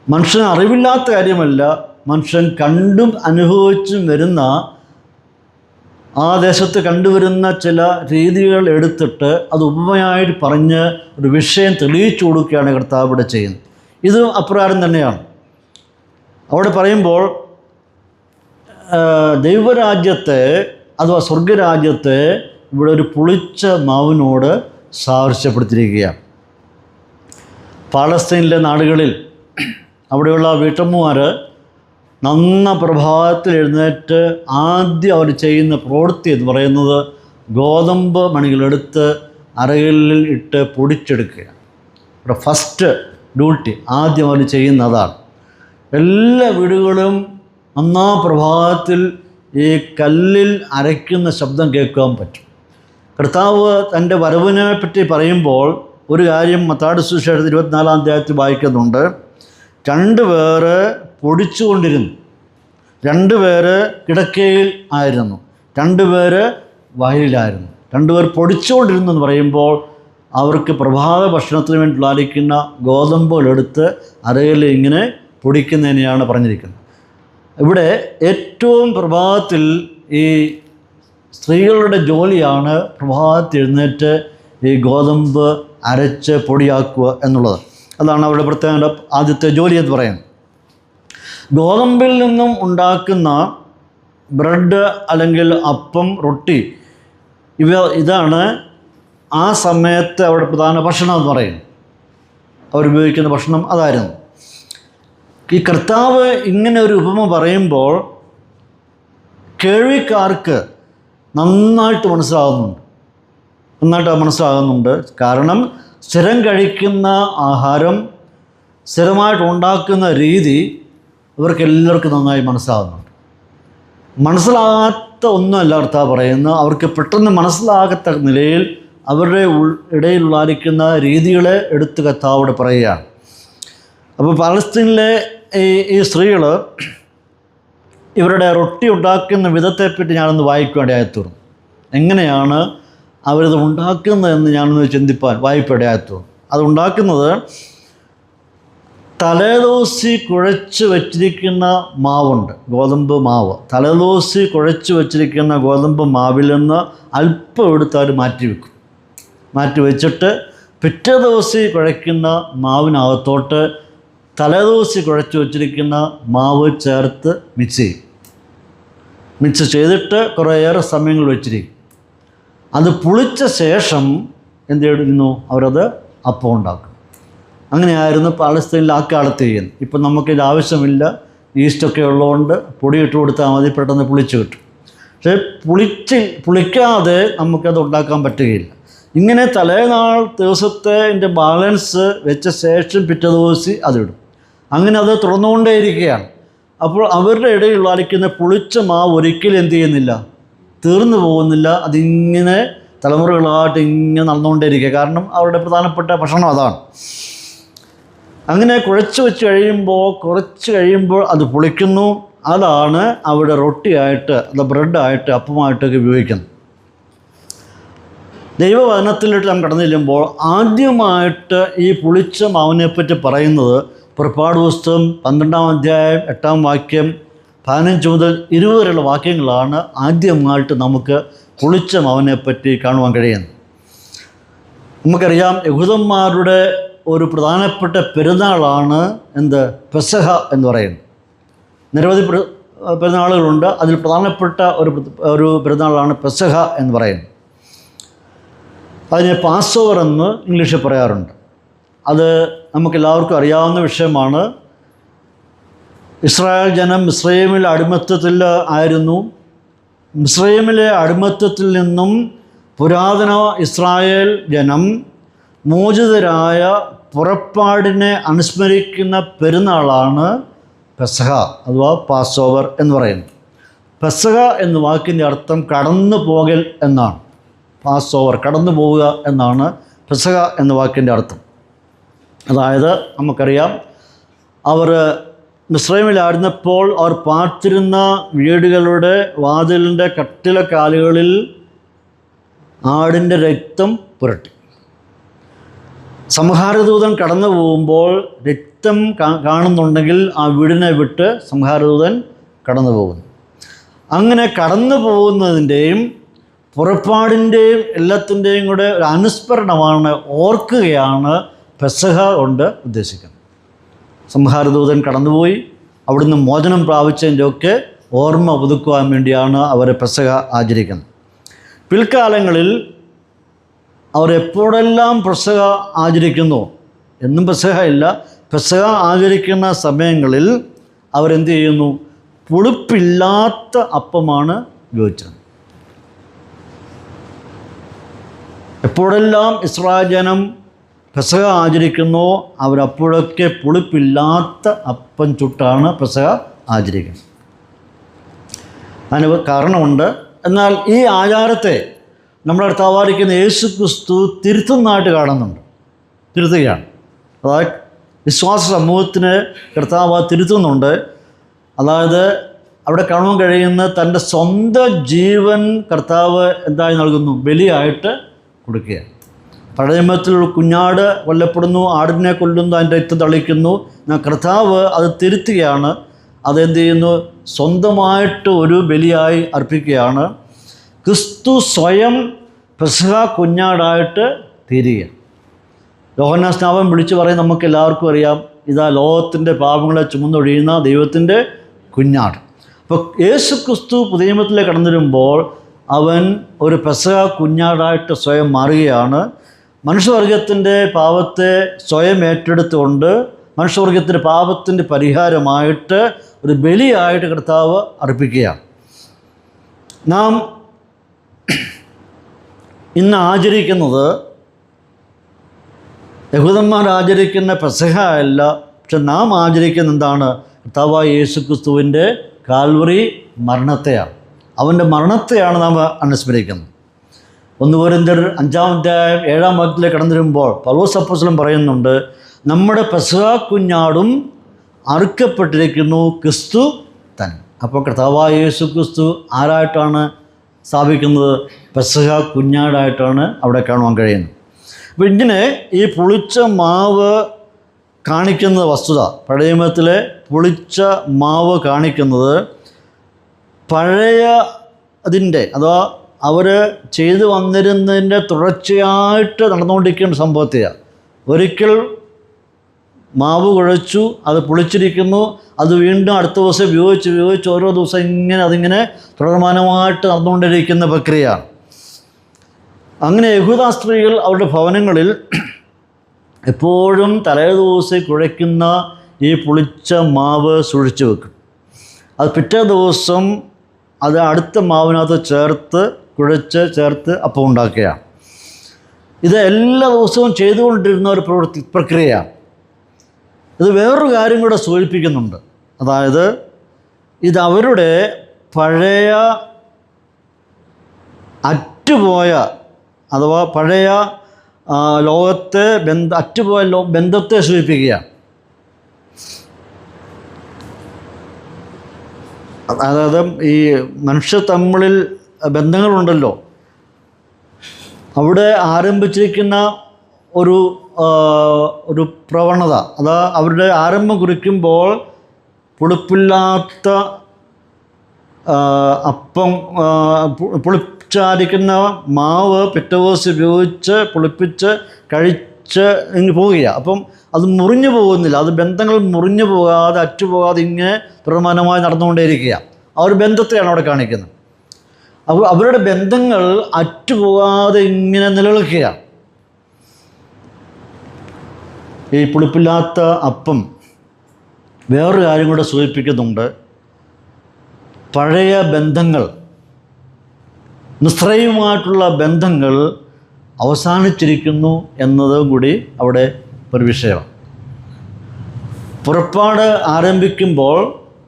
മനുഷ്യന് അറിവില്ലാത്ത കാര്യമല്ല, മനുഷ്യൻ കണ്ടും അനുഭവിച്ചും വരുന്ന ആ ദേശത്ത് കണ്ടുവരുന്ന ചില രീതികൾ എടുത്തിട്ട് അത് ഉപമയായിട്ട് പറഞ്ഞ് ഒരു വിഷയം തെളിയിച്ചു കൊടുക്കുകയാണ് കർത്താവ് ഇവിടെ ചെയ്യുന്നത്. ഇത് അപ്രകാരം തന്നെയാണ്. അവിടെ പറയുമ്പോൾ ദൈവരാജ്യത്തെ അഥവാ സ്വർഗരാജ്യത്തെ ഇവിടെ ഒരു പുളിച്ച മാവിനോട് സാദൃശ്യപ്പെടുത്തിയിരിക്കുകയാണ്. പാലസ്തീനിലെ നാടുകളിൽ അവിടെയുള്ള വീട്ടമ്മമാർ നന്ന പ്രഭാതത്തിൽ എഴുന്നേറ്റ് ആദ്യം അവർ ചെയ്യുന്ന പ്രവൃത്തി എന്ന് പറയുന്നത് ഗോതമ്പ് മണികളെടുത്ത് അരകളിൽ ഇട്ട് പൊടിച്ചെടുക്കുക. ഇവിടെ ഫസ്റ്റ് ഡ്യൂട്ടി ആദ്യം അവർ ചെയ്യുന്നതാണ്. എല്ലാ വീടുകളും നന്നാ പ്രഭാതത്തിൽ ഈ കല്ലിൽ അരയ്ക്കുന്ന ശബ്ദം കേൾക്കാൻ പറ്റും. കർത്താവ് തൻ്റെ വരവിനെ പറ്റി പറയുമ്പോൾ ഒരു കാര്യം മത്തായി സുവിശേഷത്തിൽ 24-ാം അധ്യായത്തിൽ വായിക്കുന്നുണ്ട്. 2 പേര് പൊടിച്ചുകൊണ്ടിരുന്നു, 2 പേര് കിടക്കയിൽ ആയിരുന്നു, 2 പേര് വയലിലായിരുന്നു. 2 പേർ പൊടിച്ചുകൊണ്ടിരുന്നു എന്ന് പറയുമ്പോൾ അവർക്ക് പ്രഭാത ഭക്ഷണത്തിന് വേണ്ടി ലാലിക്കുന്ന ഗോതമ്പുകളെടുത്ത് അരയിൽ ഇങ്ങനെ പൊടിക്കുന്നതിനെയാണ് പറഞ്ഞിരിക്കുന്നത്. ഇവിടെ ഏറ്റവും പ്രഭാതത്തിൽ ഈ സ്ത്രീകളുടെ ജോലിയാണ് പ്രഭാതത്തിൽ എഴുന്നേറ്റ് ഈ ഗോതമ്പ് അരച്ച് പൊടിയാക്കുക എന്നുള്ളത്. അതാണ് അവരുടെ പ്രത്യേക ആദ്യത്തെ ജോലി എന്ന് പറയുന്നത്. ഗോതമ്പിൽ നിന്നും ഉണ്ടാക്കുന്ന ബ്രെഡ് അല്ലെങ്കിൽ അപ്പം, റൊട്ടി, ഇതാണ് ആ സമയത്ത് അവരുടെ പ്രധാന ഭക്ഷണം എന്ന് പറയുന്നത്. അവരുപയോഗിക്കുന്ന ഭക്ഷണം അതായിരുന്നു. ഈ കർത്താവ് ഇങ്ങനെ ഒരു ഉപമ പറയുമ്പോൾ കേൾവിക്കാർക്ക് നന്നായിട്ട് മനസ്സിലാകുന്നുണ്ട്. കാരണം സ്ഥിരം കഴിക്കുന്ന ആഹാരം, സ്ഥിരമായിട്ട് ഉണ്ടാക്കുന്ന രീതി ഇവർക്ക് എല്ലാവർക്കും നന്നായി മനസ്സിലാകുന്നുണ്ട്. മനസ്സിലാകാത്ത ഒന്നുമല്ല കർത്താവ് പറയുന്നത്. അവർക്ക് പെട്ടെന്ന് മനസ്സിലാകത്ത നിലയിൽ അവരുടെ ഇടയിലുള്ളായിരിക്കുന്ന രീതികളെ എടുത്ത് കർത്താവോട് പറയുകയാണ്. അപ്പോൾ പാലസ്തീനിലെ ഈ സ്ത്രീകൾ ഇവരുടെ റൊട്ടി ഉണ്ടാക്കുന്ന വിധത്തെപ്പറ്റി ഞാനൊന്ന് വായിക്കേണ്ടതായിത്തീർന്നു. എങ്ങനെയാണ് അവരിത് ഉണ്ടാക്കുന്നതെന്ന് ഞാനൊന്ന് ചിന്തിപ്പാൻ വായ്പയിടയായിത്തീർന്നു. അത് ഉണ്ടാക്കുന്നത് തലേദിവസം കുഴച്ച് വച്ചിരിക്കുന്ന മാവുണ്ട്, ഗോതമ്പ് മാവ്. തലേദിവസം കുഴച്ച് വച്ചിരിക്കുന്ന ഗോതമ്പ് മാവിൽ നിന്ന് അല്പം എടുത്ത് അവർ മാറ്റി വെച്ചിട്ട് പിറ്റേ ദിവസം കുഴയ്ക്കുന്ന മാവിനകത്തോട്ട് തലേദിവസം കുഴച്ച് വച്ചിരിക്കുന്ന മാവ് ചേർത്ത് മിക്സ് ചെയ്തിട്ട് കുറേയേറെ സമയങ്ങൾ വെച്ചിരിക്കും. അത് പുളിച്ച ശേഷം എന്ത് ചെയ്യുന്നു? അവരത് അപ്പം ഉണ്ടാക്കും. അങ്ങനെയായിരുന്നു പാലസ്തീനിൽ ആ കാലത്ത് ചെയ്യുന്നത്. ഇപ്പം നമുക്കിത് ആവശ്യമില്ല, ഈസ്റ്റൊക്കെ ഉള്ളതുകൊണ്ട് പൊടിയിട്ട് കൊടുത്താൽ മതി, പെട്ടെന്ന് പുളിച്ച് കിട്ടും. പക്ഷേ പുളിക്കാതെ നമുക്കത് ഉണ്ടാക്കാൻ പറ്റുകയില്ല. ഇങ്ങനെ തലേനാൾ ദിവസത്തെ ബാലൻസ് വെച്ച ശേഷം പിറ്റേ ദിവസം അതിടും. അങ്ങനെ അത് തുറന്നുകൊണ്ടേയിരിക്കുകയാണ്. അപ്പോൾ അവരുടെ ഇടയിൽ അടിക്കുന്ന പുളിച്ച മാവ് ഒരിക്കലും എന്ത് ചെയ്യുന്നില്ല, തീർന്നു പോകുന്നില്ല. അതിങ്ങനെ തലമുറകളായിട്ട് ഇങ്ങനെ നടന്നുകൊണ്ടേയിരിക്കുക. കാരണം അവരുടെ പ്രധാനപ്പെട്ട ഭക്ഷണം അതാണ്. അങ്ങനെ കുറച്ച് കഴിയുമ്പോൾ അത് പുളിക്കുന്നു. അതാണ് അവിടെ റൊട്ടിയായിട്ട്, അത് ബ്രെഡായിട്ട്, അപ്പമായിട്ടൊക്കെ ഉപയോഗിക്കുന്നത്. ദൈവവചനത്തിലിട്ട് നാം കടന്നു ചെല്ലുമ്പോൾ ആദ്യമായിട്ട് ഈ പുളിച്ച മാവിനെപ്പറ്റി പറയുന്നത് പുറപ്പാട് പുസ്തകം 12-ാം അധ്യായം 8-ാം വാക്യം 15 മുതൽ 20 വരെയുള്ള വാക്യങ്ങളാണ് ആദ്യമായിട്ട് നമുക്ക് പുളിച്ച മാവിനെപ്പറ്റി കാണുവാൻ കഴിയുന്നത്. നമുക്കറിയാം, യഹൂദന്മാരുടെ ഒരു പ്രധാനപ്പെട്ട പെരുന്നാളാണ് പെസഹ എന്ന് പറയുന്നത്. നിരവധി പെരുന്നാളുകളുണ്ട്. അതിൽ പ്രധാനപ്പെട്ട ഒരു പെരുന്നാളാണ് പെസഹ എന്ന് പറയുന്നത്. അതിനെ പാസ്ഓവർ എന്ന് ഇംഗ്ലീഷിൽ പറയാറുണ്ട്. അത് നമുക്കെല്ലാവർക്കും അറിയാവുന്ന വിഷയമാണ്. ഇസ്രായേൽ ജനം മിസ്രയീമിലെ അടിമത്തത്തിൽ ആയിരുന്നു. മിസ്രയീമിലെ അടിമത്തത്തിൽ നിന്നും പുരാതന ഇസ്രായേൽ ജനം മോചിതരായ പുറപ്പാടിനെ അനുസ്മരിക്കുന്ന പെരുന്നാളാണ് പെസഹ അഥവാ പാസ്ഓവർ എന്ന് പറയുന്നത്. പെസഹ എന്ന വാക്കിൻ്റെ അർത്ഥം കടന്നു പോകൽ എന്നാണ്. പാസ്ഓവർ കടന്നു പോവുക എന്നാണ് പെസഹ എന്ന വാക്കിൻ്റെ അർത്ഥം. അതായത് നമുക്കറിയാം, അവർ മിസ്രൈമിലായിരുന്നപ്പോൾ അവർ പാർത്തിരുന്ന വീടുകളുടെ വാതിലിൻ്റെ കട്ടില കാലുകളിൽ ആടിൻ്റെ രക്തം പുരട്ടി. സംഹാരദൂതൻ കടന്നു പോകുമ്പോൾ രക്തം കാണുന്നുണ്ടെങ്കിൽ ആ വീടിനെ വിട്ട് സംഹാരദൂതൻ കടന്നു പോകുന്നു. അങ്ങനെ കടന്നു പോകുന്നതിൻ്റെയും പുറപ്പാടിൻ്റെയും എല്ലാത്തിൻ്റെയും കൂടെ ഒരു അനുസ്മരണമാണ്, ഓർക്കുകയാണ് പെസഹ കൊണ്ട് ഉദ്ദേശിക്കുന്നത്. സംഹാരദൂതൻ കടന്നുപോയി, അവിടുന്ന് മോചനം പ്രാപിച്ചതിൻ്റെയൊക്കെ ഓർമ്മ പുതുക്കുവാൻ വേണ്ടിയാണ് അവർ പെസഹ ആചരിക്കുന്നത്. പിൽക്കാലങ്ങളിൽ അവർ എപ്പോഴെല്ലാം പെസഹ ആചരിക്കുന്നു, എന്നും പെസഹ ഇല്ല, പെസഹ ആചരിക്കുന്ന സമയങ്ങളിൽ അവരെന്ത് ചെയ്യുന്നു? പുളിപ്പില്ലാത്ത അപ്പമാണ് ഉപയോഗിച്ചത്. എപ്പോഴെല്ലാം ഇസ്രായേൽ ജനം പെസഹ ആചരിക്കുന്നോ അവരപ്പോഴൊക്കെ പുളിപ്പില്ലാത്ത അപ്പം ചുട്ടാണ് പെസഹ ആചരിക്കുന്നത്. അതിന് കാരണമുണ്ട്. എന്നാൽ ഈ ആചാരത്തെ നമ്മുടെ കർത്താവായിരിക്കുന്ന യേശു ക്രിസ്തു തിരുത്തുന്നതായിട്ട് കാണുന്നുണ്ട്, തിരുത്തുകയാണ്. അതായത് വിശ്വാസ സമൂഹത്തിന് കർത്താവ് തിരുത്തുന്നുണ്ട്. അതായത് അവിടെ കാണാൻ കഴിയുന്ന തൻ്റെ സ്വന്തം ജീവൻ കർത്താവ് എന്തായി നൽകുന്നു? ബലിയായിട്ട് കൊടുക്കുകയാണ്. പഴയ നിയമത്തിലുള്ള കുഞ്ഞാട് കൊല്ലപ്പെടുന്നു, ആടിനെ കൊല്ലുന്നു, അതിൻ്റെ രക്തം തളിക്കുന്നു. എന്നാൽ കർത്താവ് അത് തിരുത്തുകയാണ്. അതെന്ത് ചെയ്യുന്നു? സ്വന്തമായിട്ട് ഒരു ബലിയായി അർപ്പിക്കുകയാണ്. ക്രിസ്തു സ്വയം പെസഹ കുഞ്ഞാടായിട്ട് തീരുക. യോഹന്നാൻ സ്നാപൻ വിളിച്ചു പറയും, നമുക്ക് എല്ലാവർക്കും അറിയാം, ഇതാ ലോകത്തിൻ്റെ പാപങ്ങളെ ചുമന്നൊഴിയുന്ന ദൈവത്തിൻ്റെ കുഞ്ഞാട്. അപ്പോൾ യേശു ക്രിസ്തു പുതിയ നിയമത്തിലേക്ക് കടന്നു വരുമ്പോൾ അവൻ ഒരു പെസഹ കുഞ്ഞാടായിട്ട് സ്വയം മാറുകയാണ്. മനുഷ്യവർഗത്തിൻ്റെ പാപത്തെ സ്വയം ഏറ്റെടുത്തുകൊണ്ട് മനുഷ്യവർഗത്തിൻ്റെ പാപത്തിൻ്റെ പരിഹാരമായിട്ട് ഒരു ബലിയായിട്ട് കർത്താവ് അർപ്പിക്കുകയാണ്. നാം ഇന്ന് ആചരിക്കുന്നത് യഹൂദന്മാർ ആചരിക്കുന്ന പെസഹ അല്ല, പക്ഷെ നാം ആചരിക്കുന്ന എന്താണ്? കർത്താവായ യേശു ക്രിസ്തുവിൻ്റെ കാൽവറി മരണത്തെയാണ്. അവൻ്റെ മരണത്തെയാണ് നാം അനുസ്മരിക്കുന്നത്. 1 കൊരിന്ത്യർ 5-ാം അധ്യായം 7-ാം വാക്യത്തിലേക്ക് കടന്നു വരുമ്പോൾ പൗലോസ് അപ്പോസ്തലൻ പറയുന്നുണ്ട്, നമ്മുടെ പെസഹ കുഞ്ഞാടും അറുക്കപ്പെട്ടിരിക്കുന്നു, ക്രിസ്തു തന്നെ. അപ്പോൾ കർത്താവായ യേശു ക്രിസ്തു ആരായിട്ടാണ് സ്ഥാപിക്കുന്നത്? പെസഹ കുഞ്ഞാടായിട്ടാണ് അവിടെ കാണുവാൻ കഴിയുന്നത്. അപ്പോൾ ഇങ്ങനെ ഈ പുളിച്ച മാവ് കാണിക്കുന്ന വസ്തുത, പഴയ നിയമത്തിലെ പുളിച്ച മാവ് കാണിക്കുന്നത് പഴയ അതിൻ്റെ അഥവാ അവർ ചെയ്തു വന്നിരുന്നതിൻ്റെ തുടർച്ചയായിട്ട് നടന്നുകൊണ്ടിരിക്കുന്ന സംഭവത്തെയാണ്. ഒരിക്കൽ മാവ് കുഴച്ചു, അത് പുളിച്ചിരിക്കുന്നു, അത് വീണ്ടും അടുത്ത ദിവസം ഉപയോഗിച്ച് ഓരോ ദിവസം ഇങ്ങനെ അതിങ്ങനെ തുടർമാനമായിട്ട് നടന്നുകൊണ്ടിരിക്കുന്ന പ്രക്രിയയാണ്. അങ്ങനെ യഹൂദ സ്ത്രീകൾ അവരുടെ ഭവനങ്ങളിൽ എപ്പോഴും തലേ ദിവസം കുഴയ്ക്കുന്ന ഈ പുളിച്ച മാവ് സൂക്ഷിച്ചു വെക്കും. അത് പിറ്റേ ദിവസം അത് അടുത്ത മാവിനകത്ത് ചേർത്ത് അപ്പം ഉണ്ടാക്കുകയാണ്. ഇത് എല്ലാ ദിവസവും ചെയ്തുകൊണ്ടിരുന്ന ഒരു പ്രക്രിയയാണ്. ഇത് വേറൊരു കാര്യം കൂടെ സൂചിപ്പിക്കുന്നുണ്ട്. അതായത് ഇത് അവരുടെ പഴയ അറ്റുപോയ അഥവാ പഴയ ലോകത്തെ അറ്റുപോയ ബന്ധത്തെ സൂചിപ്പിക്കുകയാണ്. അതായത് ഈ മനുഷ്യർ തമ്മിൽ ബന്ധങ്ങളുണ്ടല്ലോ, അവിടെ ആരംഭിച്ചിരിക്കുന്ന ഒരു പ്രവണത, അതാ അവരുടെ ആരംഭം കുറിക്കുമ്പോൾ പുളിപ്പില്ലാത്ത അപ്പം പുളിച്ചായിരിക്കുന്ന മാവ് പിറ്റേ ദിവസം ഉപയോഗിച്ച് പുളിപ്പിച്ച് കഴിച്ച് ഇങ്ങ് പോവുകയാണ്. അപ്പം അത് മുറിഞ്ഞു പോകുന്നില്ല, അത് ബന്ധങ്ങൾ മുറിഞ്ഞു പോകാതെ അറ്റുപോകാതെ ഇങ്ങനെ തുടർമാനമായി നടന്നുകൊണ്ടേയിരിക്കുക. ആ ഒരു ബന്ധത്തെയാണ് അവിടെ കാണിക്കുന്നത്. അപ്പോൾ അവരുടെ ബന്ധങ്ങൾ അറ്റുപോകാതെ ഇങ്ങനെ നിലനിൽക്കുകയാണ്. ഈ പുളിപ്പില്ലാത്ത അപ്പം വേറൊരു കാര്യം കൂടെ സൂചിപ്പിക്കുന്നുണ്ട്. പഴയ ബന്ധങ്ങൾ, മിസ്രൈമുമായിട്ടുള്ള ബന്ധങ്ങൾ അവസാനിച്ചിരിക്കുന്നു എന്നതും കൂടി അവിടെ ഒരു വിഷയമാണ്. പുറപ്പാട് ആരംഭിക്കുമ്പോൾ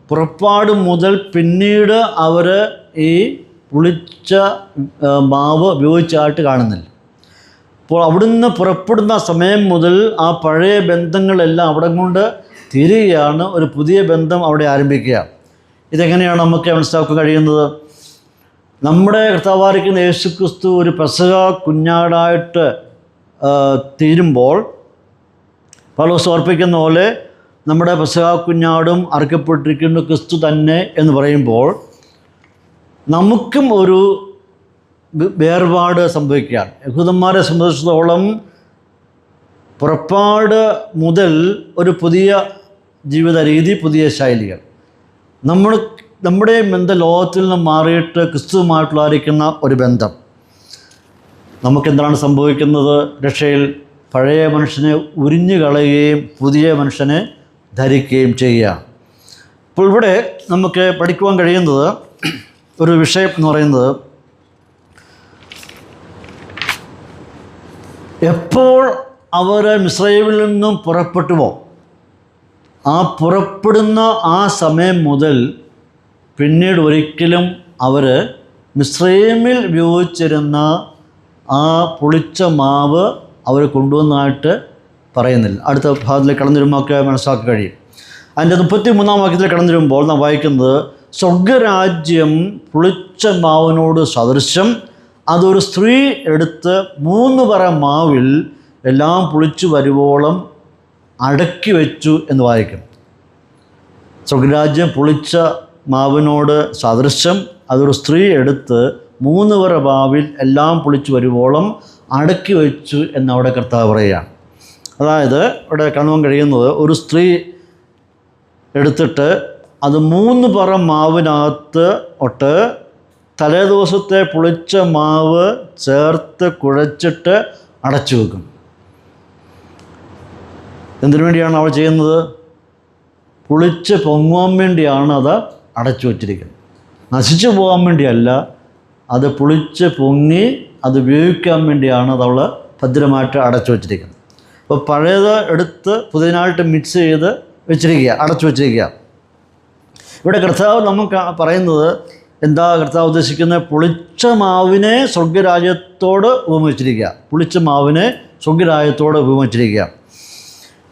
പുറപ്പാട് മുതൽ പിന്നീട് അവർ ഈ പുളിച്ച മാവ് ഉപയോഗിച്ചായിട്ട് കാണുന്നില്ല. അപ്പോൾ അവിടുന്ന് പുറപ്പെടുന്ന സമയം മുതൽ ആ പഴയ ബന്ധങ്ങളെല്ലാം അവിടെ കൊണ്ട് തീരുകയാണ്, ഒരു പുതിയ ബന്ധം അവിടെ ആരംഭിക്കുക. ഇതെങ്ങനെയാണ് നമുക്ക് മനസ്സിലാക്കാൻ കഴിയുന്നത്? നമ്മുടെ കർത്താവായിരിക്കുന്ന യേശുക്രിസ്തു ഒരു പെസഹ കുഞ്ഞാടായിട്ട് തീരുമ്പോൾ പൗലോസ് ഓർപ്പിക്കുന്ന പോലെ നമ്മുടെ പെസഹ കുഞ്ഞാടും അറുക്കപ്പെട്ടിരിക്കുന്ന ക്രിസ്തു തന്നെ എന്ന് പറയുമ്പോൾ നമുക്കും ഒരു വേർപാട് സംഭവിക്കുകയാണ്. യഹൂദന്മാരെ സംബന്ധിച്ചിടത്തോളം പുറപ്പാട് മുതൽ ഒരു പുതിയ ജീവിത രീതി, പുതിയ ശൈലികൾ. നമ്മുടെ ബന്ധം ലോകത്തിൽ നിന്ന് മാറിയിട്ട് ക്രിസ്തുവുമായിട്ടുള്ളായിരിക്കുന്ന ഒരു ബന്ധം. നമുക്കെന്താണ് സംഭവിക്കുന്നത്? രക്ഷയിൽ പഴയ മനുഷ്യനെ ഉരിഞ്ഞു കളയുകയും പുതിയ മനുഷ്യനെ ധരിക്കുകയും ചെയ്യുക. അപ്പോൾ ഇവിടെ നമുക്ക് പഠിക്കുവാൻ കഴിയുന്നത് ഒരു വിഷയം എന്ന് പറയുന്നത്, എപ്പോൾ അവർ മിസ്രയീമിൽ നിന്നും പുറപ്പെട്ടുവോ ആ പുറപ്പെടുന്ന ആ സമയം മുതൽ പിന്നീട് ഒരിക്കലും അവർ മിസ്രയീമിൽ ഉപയോഗിച്ചിരുന്ന ആ പുളിച്ച മാവ് അവർ കൊണ്ടുവന്നതായിട്ട് പറയുന്നില്ല. അടുത്ത ഭാഗത്തിലേക്ക് കടന്നു വരുമ്പോൾ ഒക്കെ മനസ്സിലാക്കി കഴിയും. അതിൻ്റെ 33-ാം വാക്യത്തിൽ കടന്നു വരുമ്പോൾ നാം വായിക്കുന്നത്, സ്വർഗരാജ്യം പുളിച്ച മാവിനോട് സദൃശം, അതൊരു സ്ത്രീ എടുത്ത് 3 പറ മാവിൽ എല്ലാം പുളിച്ചു വരുവോളം അടക്കി വെച്ചു എന്ന് വായിക്കും. സ്വർഗരാജ്യം പുളിച്ച മാവിനോട് സദൃശം, അതൊരു സ്ത്രീ എടുത്ത് 3 പറ മാവിൽ എല്ലാം പുളിച്ചു വരുവോളം അടക്കി വെച്ചു എന്നവിടെ കർത്താവ് പറയുകയാണ്. അതായത് ഇവിടെ കാണുവാൻ കഴിയുന്നത്, ഒരു സ്ത്രീ എടുത്തിട്ട് അത് 3 പറ മാവിനകത്ത് ഒട്ട് തലേദിവസത്തെ പുളിച്ച മാവ് ചേർത്ത് കുഴച്ചിട്ട് അടച്ചു വെക്കും. എന്തിനു വേണ്ടിയാണ് അവൾ ചെയ്യുന്നത്? പുളിച്ച് പൊങ്ങുവാൻ വേണ്ടിയാണ് അത് അടച്ചു വച്ചിരിക്കുന്നത്. നശിച്ചു പോകാൻ വേണ്ടിയല്ല, അത് പുളിച്ച് പൊങ്ങി അത് ഉപയോഗിക്കാൻ വേണ്ടിയാണ് അത് അവൾ ഭദ്രമായിട്ട് അടച്ചു വച്ചിരിക്കുന്നത്. അപ്പോൾ പഴയത് എടുത്ത് പുതിയനായിട്ട് മിക്സ് ചെയ്ത് വെച്ചിരിക്കുക, അടച്ചു വച്ചിരിക്കുക. ഇവിടെ കർത്താവ് നമുക്ക് പറയുന്നത് എന്താ കർത്താവ് ഉദ്ദേശിക്കുന്നത്? പുളിച്ച മാവിനെ സ്വർഗരാജ്യത്തോട് ഉപമിച്ചിരിക്കുക. പുളിച്ച മാവിനെ സ്വർഗരാജ്യത്തോട് ഉപമിച്ചിരിക്കുക.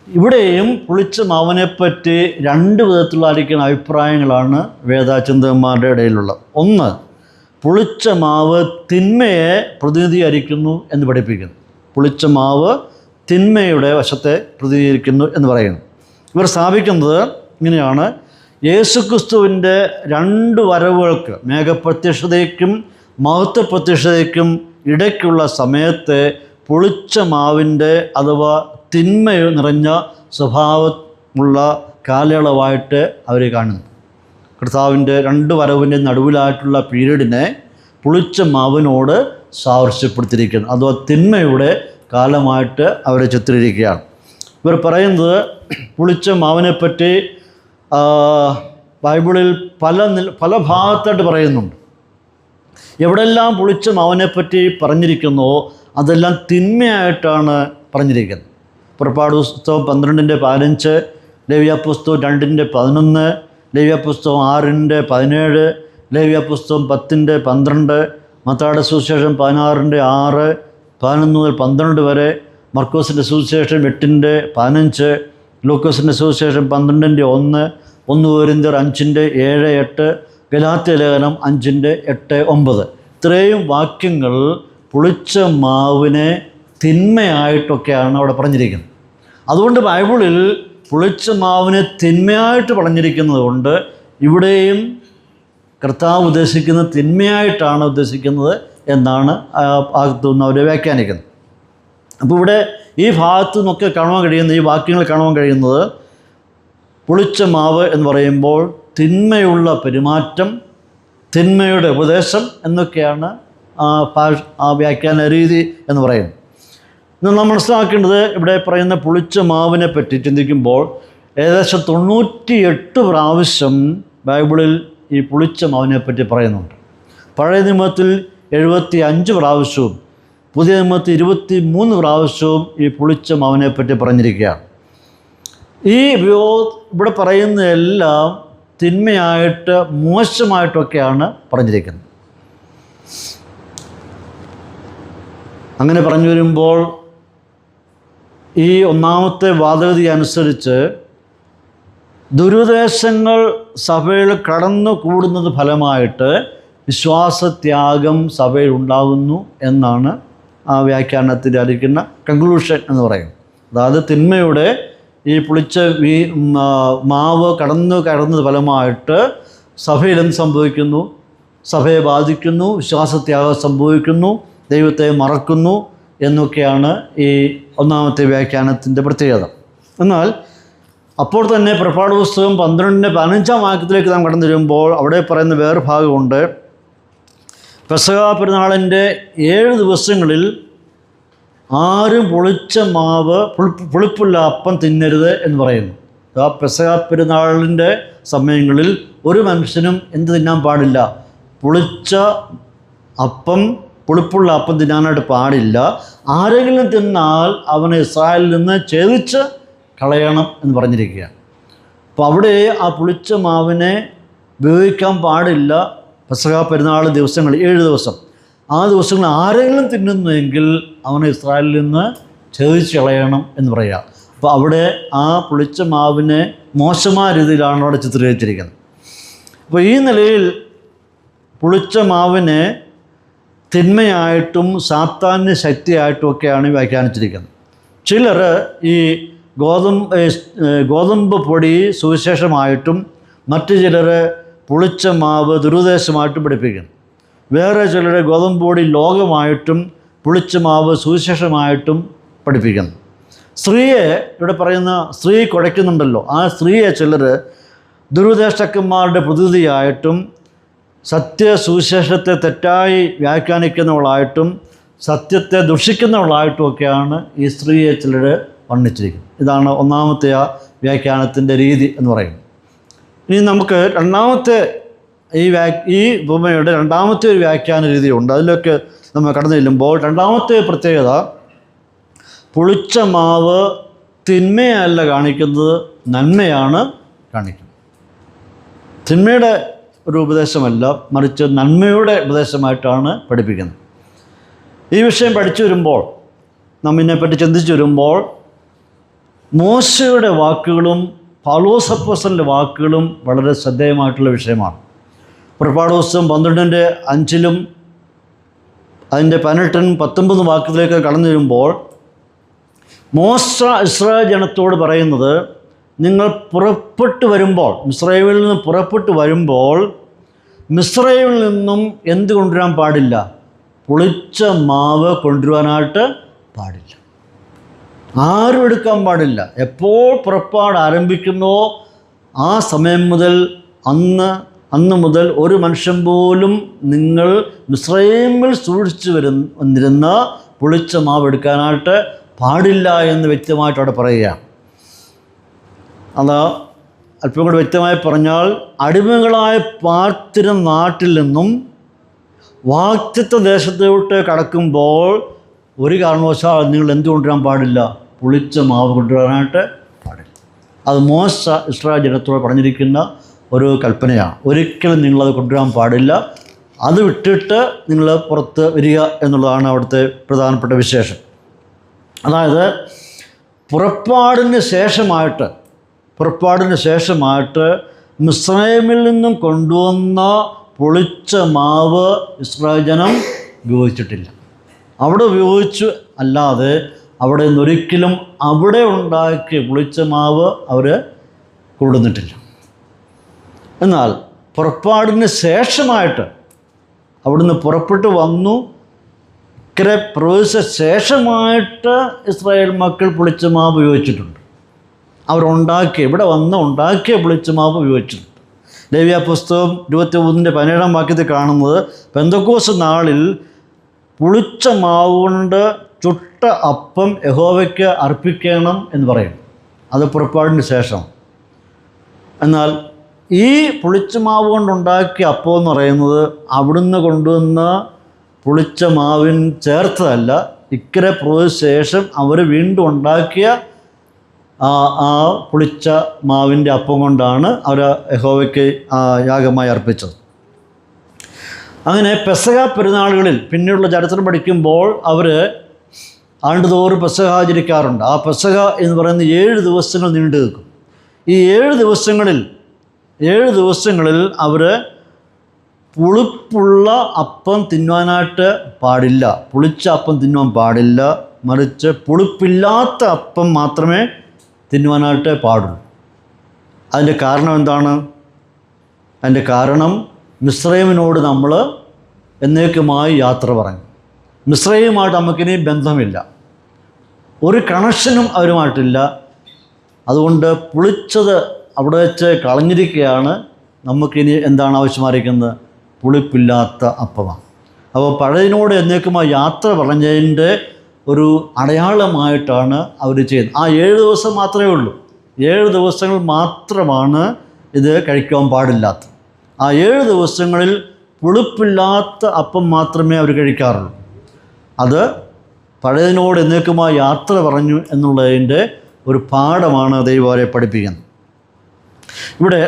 ഇവിടെയും പുളിച്ച മാവിനെപ്പറ്റി 2 വിധത്തിലുള്ളായിരിക്കുന്ന അഭിപ്രായങ്ങളാണ് വേദചിന്തകന്മാരുടെ ഇടയിലുള്ളത്. ഒന്ന്, പുളിച്ച മാവ് തിന്മയെ പ്രതിനിധീകരിക്കുന്നു എന്ന് പഠിപ്പിക്കുന്നു. പുളിച്ച മാവ് തിന്മയുടെ വശത്തെ പ്രതിനിധീകരിക്കുന്നു എന്ന് പറയുന്നു. ഇവർ സ്ഥാപിക്കുന്നത് ഇങ്ങനെയാണ്: യേശുക്രിസ്തുവിൻ്റെ 2 വരവുകൾക്ക്, മേഘപ്രത്യക്ഷതയ്ക്കും മഹത്വപ്രത്യക്ഷതയ്ക്കും ഇടയ്ക്കുള്ള സമയത്തെ പുളിച്ച മാവിൻ്റെ അഥവാ തിന്മ നിറഞ്ഞ സ്വഭാവമുള്ള കാലയളവായിട്ട് അവർ കാണുന്നു. കർത്താവിൻ്റെ 2 വരവിൻ്റെ നടുവിലായിട്ടുള്ള പീരീഡിനെ പുളിച്ച മാവിനോട് സാദൃശ്യപ്പെടുത്തിയിരിക്കുന്നു. അഥവാ തിന്മയുടെ കാലമായിട്ട് അവരെ ചിത്രീകരിക്കുകയാണ്. ഇവർ പറയുന്നത് പുളിച്ച മാവിനെപ്പറ്റി ബൈബിളിൽ പല ഭാഗത്തായിട്ട് പറയുന്നുണ്ട്. എവിടെല്ലാം പുളിച്ച മാവിനെപ്പറ്റി പറഞ്ഞിരിക്കുന്നോ അതെല്ലാം തിന്മയായിട്ടാണ് പറഞ്ഞിരിക്കുന്നത്. പുറപ്പാട് പുസ്തകം 12:15, ലേവ്യപുസ്തകം 2:11, ലേവ്യപുസ്തകം 6:17, ലേവ്യപുസ്തകം 10:12, മത്തായിയുടെ സുവിശേഷം 16:6, 11 മുതൽ 12 വരെ, മർക്കോസിൻ്റെ സുവിശേഷം 8:15, ലൂക്കോസിൻ്റെ സുവിശേഷം 12:1, 1 കൊരിന്ത്യർ 5:7-8, ഗലാത്യ ലേഖനം 5:8-9. ഇത്രയും വാക്യങ്ങൾ പുളിച്ച മാവിനെ തിന്മയായിട്ടൊക്കെയാണ് അവിടെ പറഞ്ഞിരിക്കുന്നത്. അതുകൊണ്ട് ബൈബിളിൽ പുളിച്ച മാവിനെ തിന്മയായിട്ട് പറഞ്ഞിരിക്കുന്നത് കൊണ്ട് ഇവിടെയും കർത്താവ് ഉദ്ദേശിക്കുന്നത് തിന്മയായിട്ടാണ് ഉദ്ദേശിക്കുന്നത് എന്നാണ് ഭാഗത്തുനിന്ന് അവർ വ്യാഖ്യാനിക്കുന്നത്. അപ്പോൾ ഇവിടെ ഈ ഭാഗത്തു നിന്നൊക്കെ കാണുവാൻ കഴിയുന്ന, ഈ വാക്യങ്ങൾ കാണുവാൻ കഴിയുന്നത്, പുളിച്ച മാവ് എന്ന് പറയുമ്പോൾ തിന്മയുള്ള പെരുമാറ്റം, തിന്മയുടെ ഉപദേശം എന്നൊക്കെയാണ് ആ വ്യാഖ്യാന രീതി എന്ന് പറയുന്നത്. ഇന്ന് നാം മനസ്സിലാക്കേണ്ടത്, ഇവിടെ പറയുന്ന പുളിച്ച മാവിനെ പറ്റി ചിന്തിക്കുമ്പോൾ ഏകദേശം 98 പ്രാവശ്യം ബൈബിളിൽ ഈ പുളിച്ച മാവിനെ പറ്റി പറയുന്നുണ്ട്. പഴയ നിയമത്തിൽ 75 പ്രാവശ്യവും പുതിയ നിയമത്തിൽ 23 പ്രാവശ്യവും ഈ പുളിച്ച മാവിനെ പറ്റി പറഞ്ഞിരിക്കുകയാണ്. ഈ ഇവിടെ പറയുന്നതെല്ലാം തിന്മയായിട്ട് മോശമായിട്ടൊക്കെയാണ് പറഞ്ഞിരിക്കുന്നത്. അങ്ങനെ പറഞ്ഞു വരുമ്പോൾ ഈ ഒന്നാമത്തെ വാദഗതി അനുസരിച്ച് ദുരുദ്ദേശങ്ങൾ സഭയിൽ കടന്നു കൂടുന്നത് ഫലമായിട്ട് വിശ്വാസത്യാഗം സഭയിൽ ഉണ്ടാകുന്നു എന്നാണ് ആ വ്യാഖ്യാനത്തിൽ അറിയിക്കുന്ന കൺക്ലൂഷൻ എന്ന് പറയും. അതായത് തിന്മയുടെ ഈ പുളിച്ച മാവ് കടന്നത് ഫലമായിട്ട് സഭയിൽ എന്ത് സംഭവിക്കുന്നു? സഭയെ ബാധിക്കുന്നു, വിശ്വാസത്യാഗം സംഭവിക്കുന്നു, ദൈവത്തെ മറക്കുന്നു എന്നൊക്കെയാണ് ഈ ഒന്നാമത്തെ വ്യാഖ്യാനത്തിൻ്റെ പ്രത്യേകത. എന്നാൽ അപ്പോൾ തന്നെ പുറപ്പാട് പുസ്തകം 12-15 വാക്യത്തിലേക്ക് നാം കടന്നു വരുമ്പോൾ അവിടെ പറയുന്ന വേറെ ഭാഗമുണ്ട്. പെസഹ പെരുന്നാളിൻ്റെ 7 ദിവസങ്ങളിൽ ആരും പുളിച്ച മാവ് പുളിപ്പുള്ള അപ്പം തിന്നരുത് എന്ന് പറയുന്നു. ആ പെസഹ പെരുന്നാളിൻ്റെ സമയങ്ങളിൽ ഒരു മനുഷ്യനും എന്ത് തിന്നാൻ പാടില്ല? പുളിച്ച അപ്പം, പുളിപ്പുള്ള അപ്പം തിന്നാനായിട്ട് പാടില്ല. ആരെങ്കിലും തിന്നാൽ അവനെ ഇസ്രായേലിൽ നിന്ന് ഛേദിച്ച് കളയണം എന്ന് പറഞ്ഞിരിക്കുകയാണ്. അപ്പോൾ അവിടെ ആ പുളിച്ച മാവിനെ ഉപയോഗിക്കാൻ പാടില്ല. പെസഹ പെരുന്നാൾ ദിവസങ്ങൾ 7 ദിവസം, ആ ദിവസങ്ങൾ ആരെങ്കിലും തിന്നുന്നെങ്കിൽ അവനെ ഇസ്രായേലിൽ നിന്ന് ഛേദിച്ച് കളയണം എന്ന് പറയുക. അപ്പോൾ അവിടെ ആ പുളിച്ച മാവിനെ മോശമായ രീതിയിലാണ് അവിടെ ചിത്രീകരിച്ചിരിക്കുന്നത്. അപ്പോൾ ഈ നിലയിൽ പുളിച്ച മാവിനെ തിന്മയായിട്ടും സാത്താന്യ ശക്തിയായിട്ടും ഒക്കെയാണ് വ്യാഖ്യാനിച്ചിരിക്കുന്നത്. ചിലർ ഈ ഗോതമ്പ് പൊടി സുവിശേഷമായിട്ടും മറ്റു ചിലർ പുളിച്ച മാവ് ദുരുദ്ദേശമായിട്ടും പഠിപ്പിക്കുന്നു. വേറെ ചിലർ ഗോതമ്പ് പൊടി ലോകമായിട്ടും പുളിച്ച മാവ് സുവിശേഷമായിട്ടും പഠിപ്പിക്കുന്നു. സ്ത്രീയെ ഇവിടെ പറയുന്ന സ്ത്രീ കുഴയ്ക്കുന്നുണ്ടല്ലോ, ആ സ്ത്രീയെ ചിലർ ദുരുദ്ദേശക്കന്മാരുടെ പ്രതിനിധിയായിട്ടും സത്യസുവിശേഷത്തെ തെറ്റായി വ്യാഖ്യാനിക്കുന്നവളായിട്ടും സത്യത്തെ ദുഷിക്കുന്നവളായിട്ടും ഒക്കെയാണ് ഈ സ്ത്രീയെ ചിലർ വർണ്ണിച്ചിരിക്കുന്നത്. ഇതാണ് ഒന്നാമത്തെ ആ വ്യാഖ്യാനത്തിൻ്റെ രീതി എന്ന് പറയുന്നത്. ഇനി നമുക്ക് രണ്ടാമത്തെ ഈ ഉപമയുടെ രണ്ടാമത്തെ ഒരു വ്യാഖ്യാന രീതിയുണ്ട്. അതിലൊക്കെ നമ്മൾ കടന്നു ചെല്ലുമ്പോൾ രണ്ടാമത്തെ പ്രത്യേകത, പുളിച്ച മാവ് തിന്മയല്ല കാണിക്കുന്നത്, നന്മയാണ് കാണിക്കുന്നത്. തിന്മയുടെ ഒരു ഉപദേശമല്ല, മറിച്ച് നന്മയുടെ ഉപദേശമായിട്ടാണ് പഠിപ്പിക്കുന്നത്. ഈ വിഷയം പഠിച്ചു വരുമ്പോൾ, നാം ഇതിനെപ്പറ്റി ചിന്തിച്ചു വരുമ്പോൾ, മോശയുടെ വാക്കുകളും പൗലോസ് അപ്പോസ്തലൻ്റെ വാക്കുകളും വളരെ ശ്രദ്ധേയമായിട്ടുള്ള വിഷയമാണ്. പുറപ്പാട് പുസ്തകം 12:5 അതിൻ്റെ 18-19 വാക്യത്തിലേക്ക് കടന്നു വരുമ്പോൾ മോശ ഇസ്രായേൽ ജനത്തോട് പറയുന്നത്, നിങ്ങൾ പുറപ്പെട്ടു വരുമ്പോൾ, മിസ്രയീമിൽ നിന്ന് പുറപ്പെട്ടു വരുമ്പോൾ മിസ്രയീമിൽ നിന്നും എന്ത് കൊണ്ടുവരാൻ പാടില്ല? പുളിച്ച മാവ് കൊണ്ടുവരാനായിട്ട് പാടില്ല. ആരും എടുക്കാൻ പാടില്ല. എപ്പോൾ പുറപ്പാട് ആരംഭിക്കുന്നോ ആ സമയം മുതൽ അന്ന് മുതൽ ഒരു മനുഷ്യൻ പോലും നിങ്ങൾ മിസ്രയീമിൽ സൂക്ഷിച്ചു വന്നിരുന്ന പുളിച്ച മാവ് എടുക്കാനായിട്ട് പാടില്ല എന്ന് വ്യക്തമായിട്ട് അവിടെ പറയുകയാണ്. അത് അല്പം കൂടെ വ്യക്തമായി പറഞ്ഞാൽ, അടിമകളായി പാർത്തിരുന്ന നാട്ടിൽ നിന്നും വാഗ്ദത്ത ദേശത്തോട്ട് കടക്കുമ്പോൾ ഒരു കാരണവശാൽ നിങ്ങൾ എന്ത് കൊണ്ടുവരാൻ പാടില്ല? പുളിച്ച മാവ് കൊണ്ടുവരാനായിട്ട് പാടില്ല. അത് മോശ ഇസ്രായേൽ ജനത്തോട് പറഞ്ഞിരിക്കുന്ന ഒരു കൽപ്പനയാണ്. ഒരിക്കലും നിങ്ങളത് കൊണ്ടുവരാൻ പാടില്ല. അത് വിട്ടിട്ട് നിങ്ങൾ പുറത്ത് വരിക എന്നുള്ളതാണ് അവിടുത്തെ പ്രധാനപ്പെട്ട വിശേഷം. അതായത് പുറപ്പാടിന് ശേഷമായിട്ട് മിസ്രയീമിൽ നിന്നും കൊണ്ടുവന്ന പുളിച്ച മാവ് ഇസ്രായേൽ ജനം ഉപയോഗിച്ചിട്ടില്ല. അവിടെ ഉപയോഗിച്ചു അല്ലാതെ അവിടെ നിന്നൊരിക്കലും അവിടെ ഉണ്ടാക്കിയ പുളിച്ച മാവ് അവർ കൊണ്ടുവന്നിട്ടില്ല. എന്നാൽ പുറപ്പാടിന് ശേഷമായിട്ട് അവിടുന്ന് പുറപ്പെട്ടു വന്നു ഇക്കരെ പ്രവേശിച്ച ശേഷമായിട്ട് ഇസ്രായേൽ മക്കൾ പുളിച്ച മാവ് ഉപയോഗിച്ചിട്ടുണ്ട്. ഇവിടെ ഉണ്ടാക്കിയ പുളിച്ച മാവ് ഉപയോഗിച്ചിട്ടുണ്ട്. ലേവ്യ പുസ്തകം 21:17 വാക്യത്തിൽ കാണുന്നത്, പെന്തക്കോസ്ത് നാളിൽ പുളിച്ച മാവ് കൊണ്ട് ചുട്ട അപ്പം യഹോവയ്ക്ക് അർപ്പിക്കണം എന്ന് പറയും. അത് പുറപ്പാടിന് ശേഷം. എന്നാൽ ഈ പുളിച്ച മാവ് കൊണ്ടുണ്ടാക്കിയ അപ്പം എന്ന് പറയുന്നത് അവിടുന്ന് കൊണ്ടുവന്ന പുളിച്ച മാവിന് ചേർത്തതല്ല, ഇക്കരെ പ്രവേശിച്ച ശേഷം അവർ വീണ്ടും ഉണ്ടാക്കിയ ആ പുളിച്ച മാവിൻ്റെ അപ്പം കൊണ്ടാണ് അവർ യഹോവയ്ക്ക് യാഗമായി അർപ്പിച്ചത്. അങ്ങനെ പെസഹ പെരുന്നാളുകളിൽ പിന്നീടുള്ള ചരിത്രം പഠിക്കുമ്പോൾ അവർ ആണ്ടുതോറും പെസഹ ആചരിക്കാറുണ്ട്. ആ പെസഹ എന്ന് പറയുന്ന 7 ദിവസങ്ങൾ നീണ്ടു നിൽക്കും. ഈ 7 ദിവസങ്ങളിൽ അവർ പുളിപ്പുള്ള അപ്പം തിന്നുവാനായിട്ട് പാടില്ല, പുളിച്ച അപ്പം തിന്നുവാൻ പാടില്ല, മറിച്ച് പുളിപ്പില്ലാത്ത അപ്പം മാത്രമേ തിന്നുവാനായിട്ട് പാടുള്ളൂ. അതിൻ്റെ കാരണം എന്താണ്? അതിൻ്റെ കാരണം മിസ്രൈമിനോട് നമ്മൾ എന്നേക്കുമായി യാത്ര പറഞ്ഞു. മിസ്രൈമുമായിട്ട് നമുക്കിനി ബന്ധമില്ല, ഒരു കണക്ഷനും അവരുമായിട്ടില്ല. അതുകൊണ്ട് പുളിച്ചത് അവിടെ വെച്ച് കളഞ്ഞിരിക്കുകയാണ്. നമുക്കിനി എന്താണ് ആവശ്യമായിരിക്കുന്നത്? പുളിപ്പില്ലാത്ത അപ്പമാണ്. അപ്പോൾ പഴയതിനോട് എന്നേക്കുമായി യാത്ര പറഞ്ഞതിൻ്റെ ഒരു അടയാളമായിട്ടാണ് അവർ ചെയ്യുന്നത്. ആ 7 ദിവസം മാത്രമേ ഉള്ളൂ, 7 ദിവസങ്ങൾ മാത്രമാണ് ഇത് കഴിക്കാൻ പാടില്ലാത്തത്. ആ 7 ദിവസങ്ങളിൽ പുളിപ്പില്ലാത്ത അപ്പം മാത്രമേ അവർ കഴിക്കാറുള്ളൂ. അത് പഴയതിനോട് എന്നേക്കുമായി യാത്ര പറഞ്ഞു എന്നുള്ളതിൻ്റെ ഒരു പാഠമാണ് ദൈവം അവരെ പഠിപ്പിക്കുന്നത്. ഇവിടെ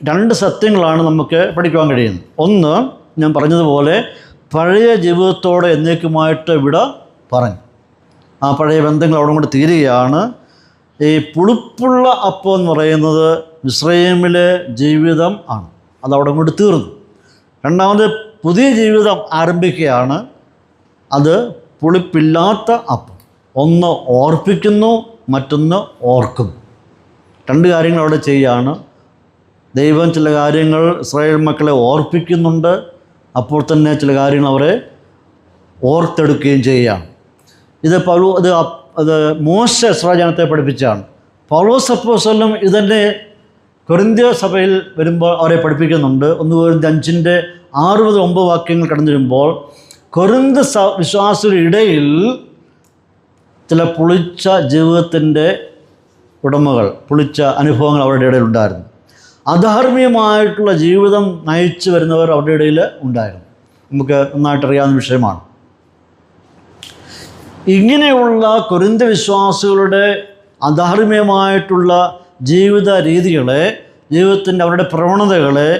2 സത്യങ്ങളാണ് നമുക്ക് പഠിക്കുവാൻ കഴിയുന്നത്. ഒന്ന്, ഞാൻ പറഞ്ഞതുപോലെ പഴയ ജീവിതത്തോടെ എന്നേക്കുമായിട്ട് ഇവിടെ പറഞ്ഞു. ആ പഴയ ബന്ധങ്ങൾ അവിടെ കൊണ്ട് തീരുകയാണ്. ഈ പുളിപ്പുള്ള അപ്പം എന്ന് പറയുന്നത് മിസ്രൈമിലെ ജീവിതം ആണ്, അതവിടെ കൊണ്ട് തീർന്നു. രണ്ടാമത് പുതിയ ജീവിതം ആരംഭിക്കുകയാണ്, അത് പുളിപ്പില്ലാത്ത അപ്പം. ഒന്ന് ഓർപ്പിക്കുന്നു, മറ്റൊന്ന് ഓർക്കുന്നു. 2 കാര്യങ്ങൾ അവിടെ ചെയ്യുകയാണ്. ദൈവം ചില കാര്യങ്ങൾ ഇസ്രായേൽ മക്കളെ ഓർപ്പിക്കുന്നുണ്ട്, അപ്പോൾ തന്നെ ചില കാര്യങ്ങൾ അവരെ ഓർത്തെടുക്കുകയും ചെയ്യുകയാണ്. ഇത് മോശ ഇസ്രായേൽ ജനത്തെ പഠിപ്പിച്ചാണ്. പൗലോസ് അപ്പോസ്തലനും ഇതന്നെ കൊരിന്ത്യ സഭയിൽ വരുമ്പോൾ അവരെ പഠിപ്പിക്കുന്നുണ്ട്. 1 കൊരിന്ത്യർ 5:6-9 വാക്യങ്ങൾ കടന്നു വരുമ്പോൾ കൊരിന്ത് വിശ്വാസികളുടെ ഇടയിൽ ചില പുളിച്ച ജീവിതത്തിൻ്റെ ഉടമകൾ, പുളിച്ച അനുഭവങ്ങൾ അവരുടെ ഇടയിൽ ഉണ്ടായിരുന്നു. അധാർമികമായിട്ടുള്ള ജീവിതം നയിച്ചു വരുന്നവർ അവരുടെ ഇടയിൽ ഉണ്ടായിരുന്നു. നമുക്ക് നന്നായിട്ടറിയാവുന്ന വിഷയമാണ്. ഇങ്ങനെയുള്ള കൊരിന്ത് വിശ്വാസികളുടെ അധാർമികമായിട്ടുള്ള ജീവിത രീതികളെ, ജീവിതത്തിൻ്റെ അവരുടെ പ്രവണതകളെ,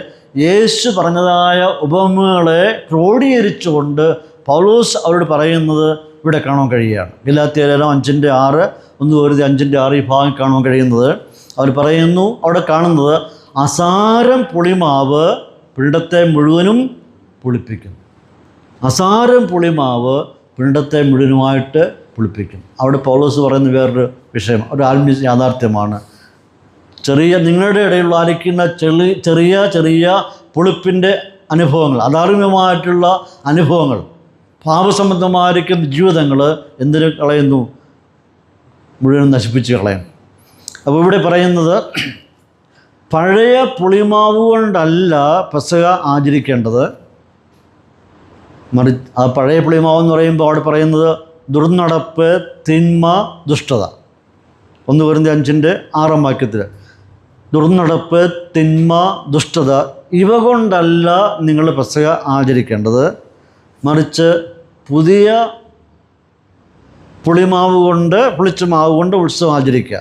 യേശു പറഞ്ഞതായ ഉപമകളെ ക്രോഡീകരിച്ചുകൊണ്ട് പൗലോസ് അവരോട് പറയുന്നത് ഇവിടെ കാണാൻ കഴിയുകയാണ്. ഗലാത്യർ 5:6, 1 കൊരിന്ത്യർ 5:6 ഈ ഭാഗം കാണാൻ കഴിയുന്നത്. അവർ പറയുന്നു, അവിടെ കാണുന്നത് അസാരം പുളിമാവ് പിണ്ടത്തെ മുഴുവനും പുളിപ്പിക്കും. അസാരം പുളിമാവ് പിണ്ടത്തെ മുഴുവനുമായിട്ട് പുളിപ്പിക്കും. അവിടെ പൗലോസ് പറയുന്ന വേറൊരു വിഷയം, ഒരു ആത്മീയ യാഥാർത്ഥ്യമാണ്. നിങ്ങളുടെ ഇടയിൽ ആയിരിക്കുന്ന ചെറിയ പുളിപ്പിൻ്റെ അനുഭവങ്ങൾ, അധാർമികമായിട്ടുള്ള അനുഭവങ്ങൾ, പാപസംബന്ധമായിരിക്കുന്ന ജീവിതങ്ങൾ എന്തിനു കളയുന്നു? മുഴുവൻ നശിപ്പിച്ച് കളയും. അപ്പോൾ ഇവിടെ പറയുന്നത് പഴയ പുളിമാവ് കൊണ്ടല്ല പെസഹ ആചരിക്കേണ്ടത്. ആ പഴയ പുളിമാവ് എന്ന് പറയുമ്പോൾ അവിടെ പറയുന്നത് ദുർനടപ്പ്, തിന്മ, ദുഷ്ടത. 1 കൊരിന്ത്യർ 5:6 വാക്യത്തിൽ ദുർനടപ്പ്, തിന്മ, ദുഷ്ടത ഇവ കൊണ്ടല്ല നിങ്ങൾ പെസഹ ആചരിക്കേണ്ടത്, മറിച്ച് പുതിയ പുളിച്ച മാവ് കൊണ്ട് ഉത്സവം ആചരിക്കുക.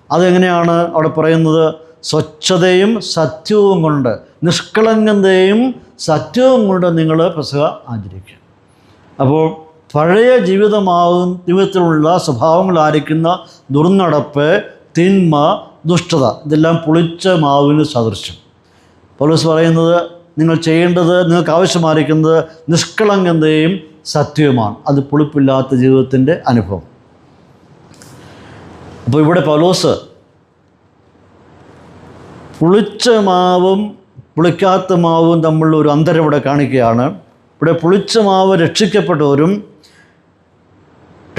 അതെങ്ങനെയാണ് അവിടെ പറയുന്നത്? സ്വച്ഛതയും സത്യവും കൊണ്ട്, നിഷ്കളങ്കതയും സത്യവും കൊണ്ട് നിങ്ങൾ പെസഹ ആചരിക്കുക. അപ്പോൾ പഴയ ജീവിതത്തിലുള്ള സ്വഭാവങ്ങളായിരിക്കുന്ന ദുർനടപ്പ്, തിന്മ, ദുഷ്ടത ഇതെല്ലാം പുളിച്ച മാവിന് സദൃശ്യം. പൗലോസ് പറയുന്നത് നിങ്ങൾ ചെയ്യേണ്ടത്, നിങ്ങൾക്ക് ആവശ്യമായിരിക്കുന്നത് നിഷ്കളങ്കതയും സത്യവുമാണ്. അത് പുളിപ്പില്ലാത്ത ജീവിതത്തിൻ്റെ അനുഭവം. അപ്പോൾ ഇവിടെ പൗലോസ് പുളിച്ച മാവും പുളിക്കാത്ത മാവും തമ്മിലുള്ള ഒരു അന്തരം ഇവിടെ കാണിക്കുകയാണ്. ഇവിടെ പുളിച്ച മാവ് രക്ഷിക്കപ്പെട്ടവരും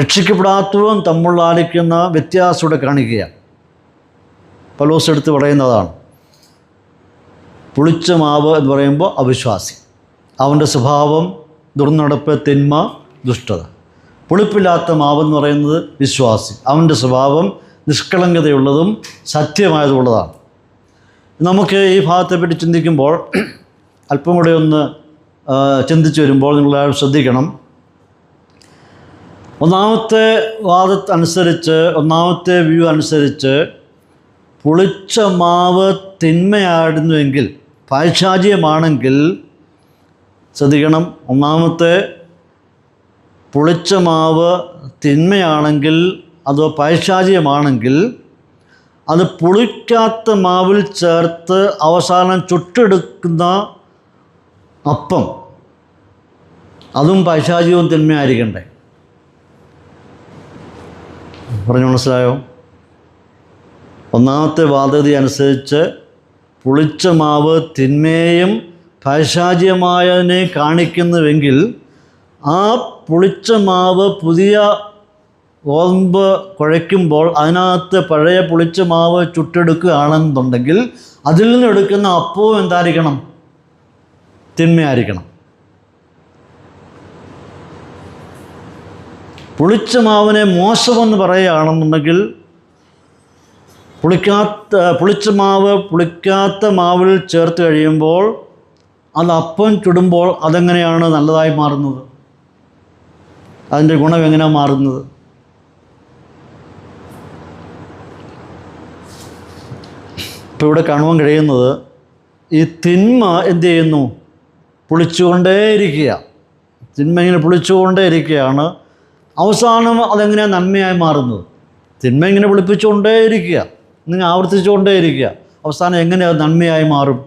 രക്ഷിക്കപ്പെടാത്തവരും തമ്മിലാലിക്കുന്ന വ്യത്യാസം ഇവിടെ കാണിക്കുകയാണ്. പൗലോസ് എടുത്ത് പറയുന്നതാണ്. പുളിച്ച മാവ് എന്ന് പറയുമ്പോൾ അവിശ്വാസി, അവൻ്റെ സ്വഭാവം ദുർനടപ്പ്, തിന്മ, ദുഷ്ടത. പുളിപ്പില്ലാത്ത മാവെന്ന് പറയുന്നത് വിശ്വാസി, അവൻ്റെ സ്വഭാവം നിഷ്കളങ്കതയുള്ളതും സത്യമായതുള്ളതാണ്. നമുക്ക് ഈ ഭാഗത്തെപ്പറ്റി ചിന്തിക്കുമ്പോൾ അല്പം കൂടെ ഒന്ന് ചിന്തിച്ച് വരുമ്പോൾ നിങ്ങളെല്ലാവരും ശ്രദ്ധിക്കണം. ഒന്നാമത്തെ വ്യൂ അനുസരിച്ച് പുളിച്ച മാവ് തിന്മയാടുന്നുവെങ്കിൽ, പൈശാചികമാണെങ്കിൽ, ശ്രദ്ധിക്കണം, ഒന്നാമത്തെ പുളിച്ച മാവ് തിന്മയാണെങ്കിൽ അതോ പൈശാചികമാണെങ്കിൽ അത് പുളിക്കാത്ത മാവിൽ ചേർത്ത് അവസാനം ചുട്ടെടുക്കുന്ന അപ്പം, അതും പൈശാചികവും തിന്മയായിരിക്കണ്ടേ? പറഞ്ഞു മനസ്സിലായോ? ഒന്നാമത്തെ വാദഗതി അനുസരിച്ച് പുളിച്ച മാവ് തിന്മയെയും പൈശാചികമായതിനെ കാണിക്കുന്നുവെങ്കിൽ ആ പുളിച്ച മാവ് പുതിയ ഗോതമ്പ് കുഴയ്ക്കുമ്പോൾ അതിനകത്ത് പഴയ പുളിച്ച മാവ് ചുട്ടെടുക്കുകയാണെന്നുണ്ടെങ്കിൽ അതിൽ നിന്ന് എടുക്കുന്ന അപ്പവും എന്തായിരിക്കണം? തിന്മയായിരിക്കണം. പുളിച്ച മാവിനെ മോശമെന്ന് പറയുകയാണെന്നുണ്ടെങ്കിൽ പുളിച്ച മാവ് പുളിക്കാത്ത മാവിൽ ചേർത്ത് കഴിയുമ്പോൾ അത് അപ്പം ചുടുമ്പോൾ അതെങ്ങനെയാണ് നല്ലതായി മാറുന്നത്? അതിൻ്റെ ഗുണം എങ്ങനെയാണ് മാറുന്നത്? ഇപ്പോൾ ഇവിടെ കാണുവാൻ കഴിയുന്നത് ഈ തിന്മ എന്ത് ചെയ്യുന്നു? പുളിച്ചുകൊണ്ടേയിരിക്കുക. തിന്മ ഇങ്ങനെ പുളിച്ചുകൊണ്ടേയിരിക്കുകയാണ്. അവസാനം അതെങ്ങനെയാണ് നന്മയായി മാറുന്നത്? തിന്മ ഇങ്ങനെ പുളിപ്പിച്ചുകൊണ്ടേയിരിക്കുക, ഇങ്ങനെ ആവർത്തിച്ചുകൊണ്ടേയിരിക്കുക. അവസാനം എങ്ങനെ അത് നന്മയായി മാറും?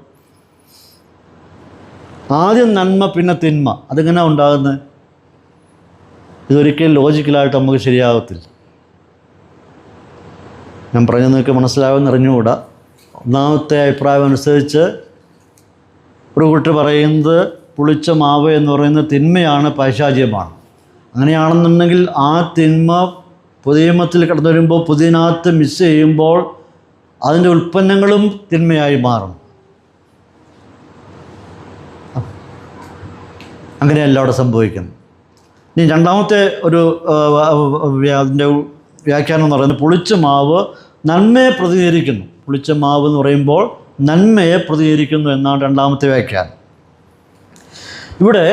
ആദ്യം നന്മ പിന്നെ തിന്മ, അതെങ്ങനെയാണ് ഉണ്ടാകുന്നത്? ഇതൊരിക്കലും ലോജിക്കലായിട്ട് നമുക്ക് ശരിയാകത്തില്ല. ഞാൻ പറഞ്ഞത് നിങ്ങൾക്ക് മനസ്സിലാവുമെന്ന് അറിഞ്ഞുകൂടാ. ഒന്നാമത്തെ അഭിപ്രായം അനുസരിച്ച് ഒരു കൂട്ടർ പറയുന്നത് പുളിച്ച മാവ് എന്ന് പറയുന്നത് തിന്മയാണ്, പൈശാചികമാണ്. അങ്ങനെയാണെന്നുണ്ടെങ്കിൽ ആ തിന്മ പുതിയ നിയമത്തിൽ കടന്നു വരുമ്പോൾ പുതിയതിനകത്ത് മിക്സ് ചെയ്യുമ്പോൾ അതിൻ്റെ ഉൽപ്പന്നങ്ങളും തിന്മയായി മാറും. അങ്ങനെയല്ല അവിടെ സംഭവിക്കുന്നത്. ഇനി രണ്ടാമത്തെ ഒരു അതിൻ്റെ വ്യാഖ്യാനം എന്ന് പറയുന്നത് പുളിച്ച മാവ് നന്മയെ പ്രതിനിധീകരിക്കുന്നു. പുളിച്ച മാവ് എന്ന് പറയുമ്പോൾ നന്മയെ പ്രതിനിധീകരിക്കുന്നു എന്നാണ് രണ്ടാമത്തെ വ്യാഖ്യാനം. ഇവിടെ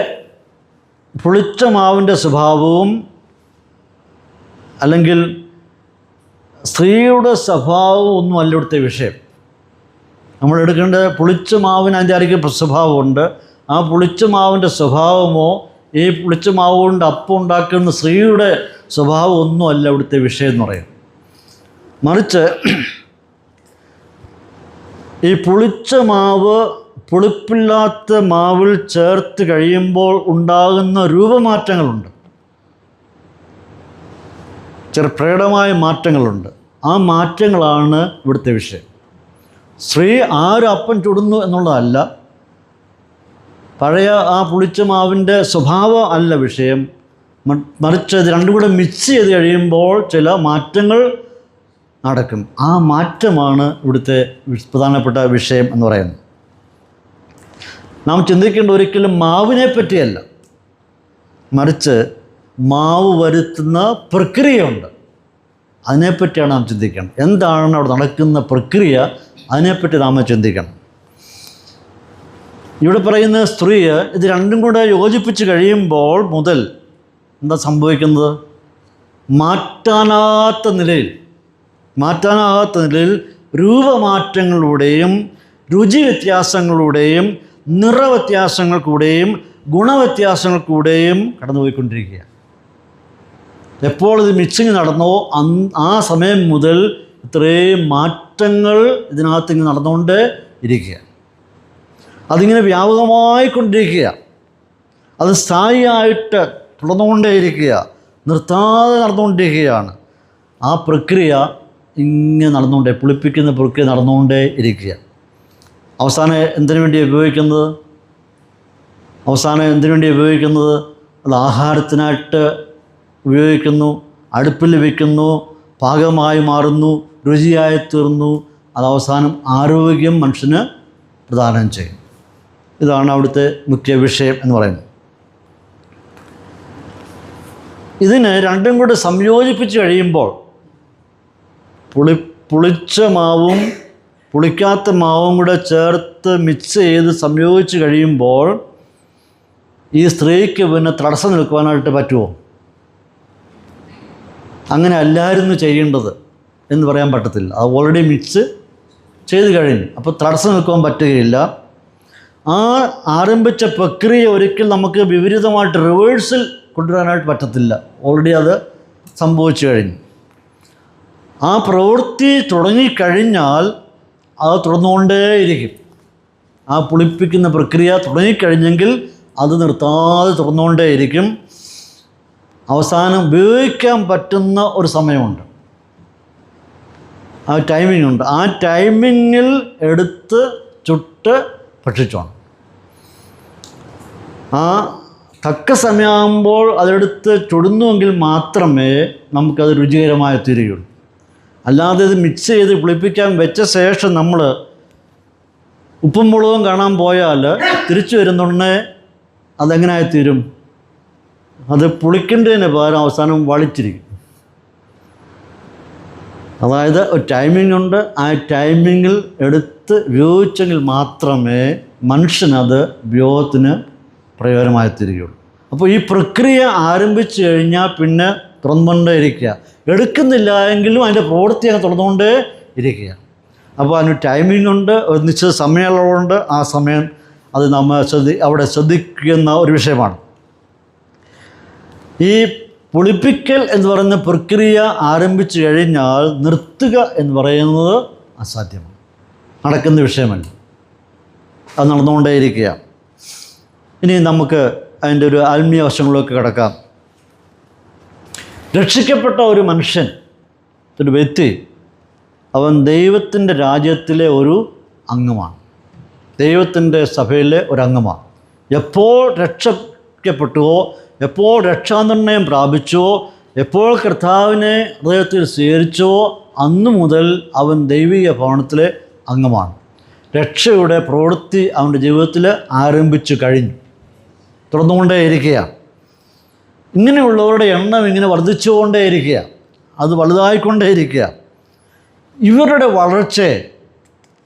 പുളിച്ച മാവിൻ്റെ സ്വഭാവവും അല്ലെങ്കിൽ സ്ത്രീയുടെ സ്വഭാവവും ഒന്നുമല്ല ഇവിടുത്തെ വിഷയം. നമ്മൾ എടുക്കേണ്ട പുളിച്ച മാവിന് അതിൻ്റെ ആയിരിക്കും സ്വഭാവമുണ്ട്. ആ പുളിച്ച മാവിൻ്റെ സ്വഭാവമോ ഈ പുളിച്ച മാവ് കൊണ്ട് അപ്പം ഉണ്ടാക്കുന്ന സ്ത്രീയുടെ സ്വഭാവം ഒന്നുമല്ല ഇവിടുത്തെ വിഷയം എന്ന് പറയും. മറിച്ച് ഈ പുളിച്ച മാവ് പുളിപ്പില്ലാത്ത മാവിൽ ചേർത്ത് കഴിയുമ്പോൾ ഉണ്ടാകുന്ന രൂപമാറ്റങ്ങളുണ്ട്, പ്രകടമായ മാറ്റങ്ങളുണ്ട്. ആ മാറ്റങ്ങളാണ് ഇവിടുത്തെ വിഷയം. സ്ത്രീ ആര് അപ്പം ചുടുന്നു എന്നുള്ളതല്ല, പഴയ ആ പുളിച്ച മാവിൻ്റെ സ്വഭാവം അല്ല വിഷയം. മറിച്ച് ഇത് രണ്ടും കൂടെ മിക്സ് ചെയ്ത് കഴിയുമ്പോൾ ചില മാറ്റങ്ങൾ നടക്കും. ആ മാറ്റമാണ് ഇവിടുത്തെ പ്രധാനപ്പെട്ട വിഷയം എന്ന് പറയുന്നത്. നാം ചിന്തിക്കേണ്ട ഒരിക്കലും മാവിനെ പറ്റിയല്ല, മറിച്ച് മാവ് വരുത്തുന്ന പ്രക്രിയയുണ്ട്, അതിനെപ്പറ്റിയാണ് നാം ചിന്തിക്കണം. എന്താണ് അവിടെ നടക്കുന്ന പ്രക്രിയ, അതിനെപ്പറ്റി നാം ചിന്തിക്കണം. ഇവിടെ പറയുന്ന സ്ത്രീ ഇത് രണ്ടും കൂടെ യോജിപ്പിച്ച് കഴിയുമ്പോൾ മുതൽ എന്താ സംഭവിക്കുന്നത്? മാറ്റാനാകാത്ത നിലയിൽ രൂപമാറ്റങ്ങളിലൂടെയും രുചി വ്യത്യാസങ്ങളിലൂടെയും നിറവ്യത്യാസങ്ങൾക്കൂടെയും ഗുണവ്യത്യാസങ്ങൾക്കൂടെയും കടന്നുപോയിക്കൊണ്ടിരിക്കുക. എപ്പോൾ ഇത് മിക്സിങ് നടന്നോ ആ സമയം മുതൽ ഇത്രയും മാറ്റങ്ങൾ ഇതിനകത്ത് ഇങ്ങനെ നടന്നുകൊണ്ട് ഇരിക്കുക. അതിങ്ങനെ വ്യാപകമായിക്കൊണ്ടിരിക്കുക, അത് സ്ഥായിയായിട്ട് തുടർന്നുകൊണ്ടേയിരിക്കുക, നിർത്താതെ നടന്നുകൊണ്ടിരിക്കുകയാണ്. ആ പ്രക്രിയ ഇങ്ങനെ നടന്നുകൊണ്ടേ, പുളിപ്പിക്കുന്ന പ്രക്രിയ നടന്നുകൊണ്ടേ ഇരിക്കുക. അവസാനം എന്തിനു വേണ്ടി ഉപയോഗിക്കുന്നത്? അത് ആഹാരത്തിനായിട്ട് ഉപയോഗിക്കുന്നു, അടുപ്പിൽ വയ്ക്കുന്നു, പാകമായി മാറുന്നു, രുചിയായി തീർന്നു. അത് അവസാനം ആരോഗ്യം മനുഷ്യന് പ്രദാനം ചെയ്യും. ഇതാണ് അവിടുത്തെ മുഖ്യ വിഷയം എന്ന് പറയുന്നത്. ഇതിന് രണ്ടും കൂടി സംയോജിപ്പിച്ച് കഴിയുമ്പോൾ പുളിച്ച മാവും പുളിക്കാത്ത മാവും കൂടെ ചേർത്ത് മിക്സ് ചെയ്ത് സംയോജിച്ച് കഴിയുമ്പോൾ ഈ സ്ത്രീക്ക് പിന്നെ തടസ്സം നിൽക്കുവാനായിട്ട് പറ്റുമോ? അങ്ങനെ അല്ലായിരുന്നു ചെയ്യേണ്ടത് എന്ന് പറയാൻ പറ്റത്തില്ല. അത് ഓൾറെഡി മിക്സ് ചെയ്ത് കഴിഞ്ഞു, അപ്പോൾ തടസ്സം നിൽക്കുവാൻ പറ്റുകയില്ല. ആ ആരംഭിച്ച പ്രക്രിയ ഒരിക്കൽ നമുക്ക് വിപരീതമായിട്ട് റിവേഴ്സിൽ കൊണ്ടുവരാനായിട്ട് പറ്റത്തില്ല. ഓൾറെഡി അത് സംഭവിച്ചു കഴിഞ്ഞു. ആ പ്രവൃത്തി തുടങ്ങിക്കഴിഞ്ഞാൽ അത് തുടർന്നുകൊണ്ടേയിരിക്കും. ആ പുളിപ്പിക്കുന്ന പ്രക്രിയ തുടങ്ങിക്കഴിഞ്ഞെങ്കിൽ അത് നിർത്താതെ തുടർന്നുകൊണ്ടേയിരിക്കും. അവസാനം ഉപയോഗിക്കാൻ പറ്റുന്ന ഒരു സമയമുണ്ട്, ആ ടൈമിംഗ് ഉണ്ട്. ആ ടൈമിങ്ങിൽ എടുത്ത് ചുട്ട് ഭക്ഷിച്ചോണം. ആ തക്ക സമയമാകുമ്പോൾ അതെടുത്ത് ചുടുന്നുവെങ്കിൽ മാത്രമേ നമുക്കത് രുചികരമായി തീരുകയുള്ളൂ. അല്ലാതെ ഇത് മിക്സ് ചെയ്ത് പുളിപ്പിക്കാൻ വെച്ച ശേഷം നമ്മൾ ഉപ്പും മുളകും കാണാൻ പോയാൽ തിരിച്ചു വരുന്നുടനെ അതെങ്ങനെയായി തീരും? അത് പുളിക്കേണ്ടതിന് പകരം അവസാനം വളിച്ചിരിക്കും. അതായത് ഒരു ടൈമിംഗ് ഉണ്ട്. ആ ടൈമിങ്ങിൽ എടുത്ത് ഉപയോഗിച്ചെങ്കിൽ മാത്രമേ മനുഷ്യനത് ഉപയോഗത്തിന് പ്രയോജനമായി തീരുകയുള്ളൂ. അപ്പോൾ ഈ പ്രക്രിയ ആരംഭിച്ചു കഴിഞ്ഞാൽ പിന്നെ തുറന്നുകൊണ്ടേ ഇരിക്കുക. എടുക്കുന്നില്ല എങ്കിലും അതിൻ്റെ പ്രവൃത്തി അങ്ങ് തുറന്നുകൊണ്ടേ ഇരിക്കുക. അപ്പോൾ അതിന് ടൈമിംഗ് ഉണ്ട്, ഒരു നിശ്ചിത സമയമുള്ളതുകൊണ്ട് ആ സമയം അത് നമ്മൾ അവിടെ ശ്രദ്ധിക്കുന്ന ഒരു വിഷയമാണ്. ഈ പുളിപ്പിക്കൽ എന്ന് പറയുന്ന പ്രക്രിയ ആരംഭിച്ചു കഴിഞ്ഞാൽ നിർത്തുക എന്ന് പറയുന്നത് അസാധ്യമാണ്, നടക്കുന്ന വിഷയമല്ല. അത് നടന്നുകൊണ്ടേയിരിക്കുക. ഇനി നമുക്ക് അതിൻ്റെ ഒരു ആത്മീയ വശങ്ങളിലേക്ക് കിടക്കാം. രക്ഷിക്കപ്പെട്ട ഒരു മനുഷ്യൻ, ഒരു വ്യക്തി, അവൻ ദൈവത്തിൻ്റെ രാജ്യത്തിലെ ഒരു അംഗമാണ്, ദൈവത്തിൻ്റെ സഭയിലെ ഒരംഗമാണ്. എപ്പോൾ രക്ഷിക്കപ്പെട്ടുവോ, എപ്പോൾ രക്ഷാനിർണയം പ്രാപിച്ചുവോ, എപ്പോൾ കർത്താവിനെ ഹൃദയത്തിൽ സ്വീകരിച്ചുവോ അന്നു മുതൽ അവൻ ദൈവിക ഭവനത്തിലെ അംഗമാണ്. രക്ഷയുടെ പ്രവൃത്തി അവൻ്റെ ജീവിതത്തിൽ ആരംഭിച്ചു കഴിഞ്ഞു, തുറന്നുകൊണ്ടേയിരിക്കുകയാണ്. ഇങ്ങനെയുള്ളവരുടെ എണ്ണം ഇങ്ങനെ വർദ്ധിച്ചുകൊണ്ടേയിരിക്കുക, അത് വലുതായിക്കൊണ്ടേയിരിക്കുക. ഇവരുടെ വളർച്ചയെ,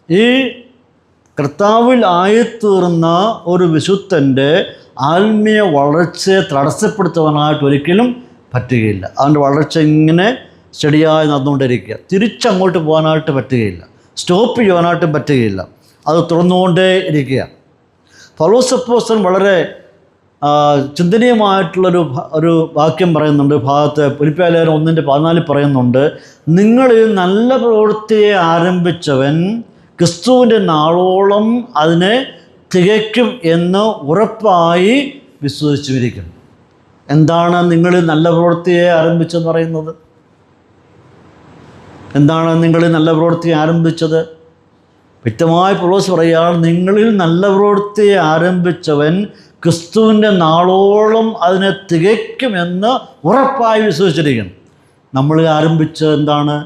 ഈ കർത്താവിൽ ആയിത്തീർന്ന ഒരു വിശുദ്ധൻ്റെ ആത്മീയ വളർച്ചയെ തടസ്സപ്പെടുത്തുവാനായിട്ട് ഒരിക്കലും പറ്റുകയില്ല. അവൻ്റെ വളർച്ച ഇങ്ങനെ സ്റ്റഡിയായി നടന്നുകൊണ്ടിരിക്കുക. തിരിച്ചങ്ങോട്ട് പോകാനായിട്ട് പറ്റുകയില്ല, സ്റ്റോപ്പ് ചെയ്യാനായിട്ടും പറ്റുകയില്ല. അത് തുറന്നുകൊണ്ടേ ഇരിക്കുക. പൗലോസ് അപ്പോസ്തലൻ വളരെ ചിന്തനീയമായിട്ടുള്ളൊരു വാക്യം പറയുന്നുണ്ട്. ഭാഗത്ത് ഫിലിപ്പിയ ലേഖനം 1:14 പറയുന്നുണ്ട്, നിങ്ങളിൽ നല്ല പ്രവൃത്തിയെ ആരംഭിച്ചവൻ ക്രിസ്തുവിൻ്റെ നാളോളം അതിനെ തികയ്ക്കും എന്ന് ഉറപ്പായി വിശ്വസിച്ചിരിക്കുന്നു. എന്താണ് നിങ്ങളിൽ നല്ല പ്രവൃത്തിയെ ആരംഭിച്ചെന്ന് പറയുന്നത്? എന്താണ് നിങ്ങളിൽ നല്ല പ്രവൃത്തിയെ ആരംഭിച്ചത്? വ്യക്തമായി പൗലോസ് പറയുകയാണ്, നിങ്ങളിൽ നല്ല പ്രവൃത്തിയെ ആരംഭിച്ചവൻ ക്രിസ്തുവിൻ്റെ നാളോളം അതിനെ തികയ്ക്കുമെന്ന് ഉറപ്പായി വിശ്വസിച്ചിരിക്കുന്നു. നമ്മൾ ആരംഭിച്ചത് എന്താണ്?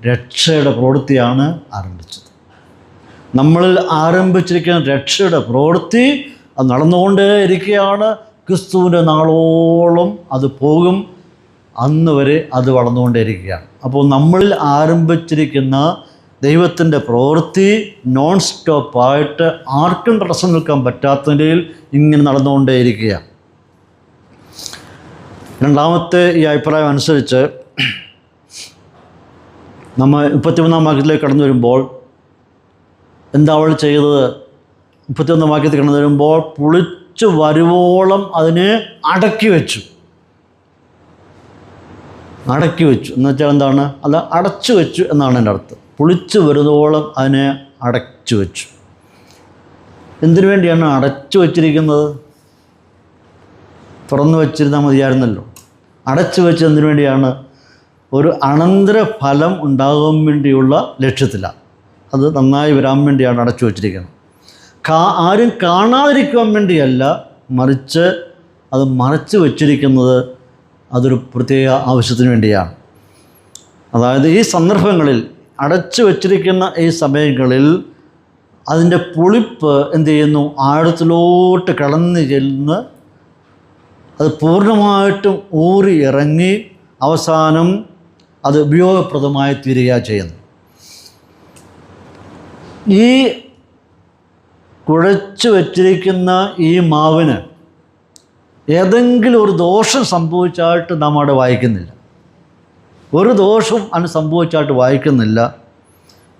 രക്ഷയുടെ പ്രവൃത്തിയാണ് ആരംഭിച്ചത്. നമ്മളിൽ ആരംഭിച്ചിരിക്കുന്ന രക്ഷയുടെ പ്രവൃത്തി അത് നടന്നുകൊണ്ടേ ഇരിക്കുകയാണ്. ക്രിസ്തുവിൻ്റെ നാളോളം അത് പോകും, അന്ന് വരെ അത് വളർന്നുകൊണ്ടേയിരിക്കുകയാണ്. അപ്പോൾ നമ്മളിൽ ആരംഭിച്ചിരിക്കുന്ന ദൈവത്തിൻ്റെ പ്രവൃത്തി നോൺ സ്റ്റോപ്പായിട്ട് ആർക്കും തടസ്സം നിൽക്കാൻ പറ്റാത്ത നിലയിൽ ഇങ്ങനെ നടന്നുകൊണ്ടേയിരിക്കുക. രണ്ടാമത്തെ ഈ അഭിപ്രായം അനുസരിച്ച് നമ്മൾ 31-ാം വാക്യത്തിലേക്ക് കടന്നു വരുമ്പോൾ എന്താ അവൾ ചെയ്തത്? 31-ാം വാക്യത്തിൽ കടന്നു വരുമ്പോൾ പുളിച്ചു വരുവോളം അതിനെ അടക്കി വെച്ചു. അടക്കി വെച്ചു എന്ന് വെച്ചാൽ എന്താണ്? അല്ല, അടച്ചു വെച്ചു എന്നാണ് എൻ്റെ അർത്ഥം. പുളിച്ചു വരുവോളം അതിനെ അടച്ചു വെച്ചു. എന്തിനു വേണ്ടിയാണ് അടച്ചു വച്ചിരിക്കുന്നത്? തുറന്നു വച്ചിരുന്നാൽ മതിയായിരുന്നല്ലോ. അടച്ചു വെച്ച് എന്തിനു വേണ്ടിയാണ്? ഒരു അനന്തര ഫലം ഉണ്ടാകാൻ വേണ്ടിയുള്ള ലക്ഷ്യത്തിലാണ്. അത് നന്നായി വരാൻ വേണ്ടിയാണ് അടച്ചു വച്ചിരിക്കുന്നത്. ആരും കാണാതിരിക്കുവാൻ വേണ്ടിയല്ല, മറിച്ച് അത് മറച്ചു വച്ചിരിക്കുന്നത് അതൊരു പ്രത്യേക ആവശ്യത്തിന് വേണ്ടിയാണ്. അതായത് ഈ സന്ദർഭങ്ങളിൽ, അടച്ചു വച്ചിരിക്കുന്ന ഈ സമയങ്ങളിൽ അതിൻ്റെ പുളിപ്പ് എന്ത് ചെയ്യുന്നു? ആഴത്തിലോട്ട് കടന്നു ചെല്ലുന്ന അത് പൂർണ്ണമായിട്ടും ഊറി ഇറങ്ങി അവസാനം അത് ഉപയോഗപ്രദമായി തീരുക ചെയ്യുന്നു. ഈ കുഴച്ചു വച്ചിരിക്കുന്ന ഈ മാവിന് ഏതെങ്കിലും ഒരു ദോഷം സംഭവിച്ചായിട്ട് നാം അവിടെ വായിക്കുന്നില്ല. ഒരു ദോഷവും അതിന് സംഭവിച്ചായിട്ട് വായിക്കുന്നില്ല.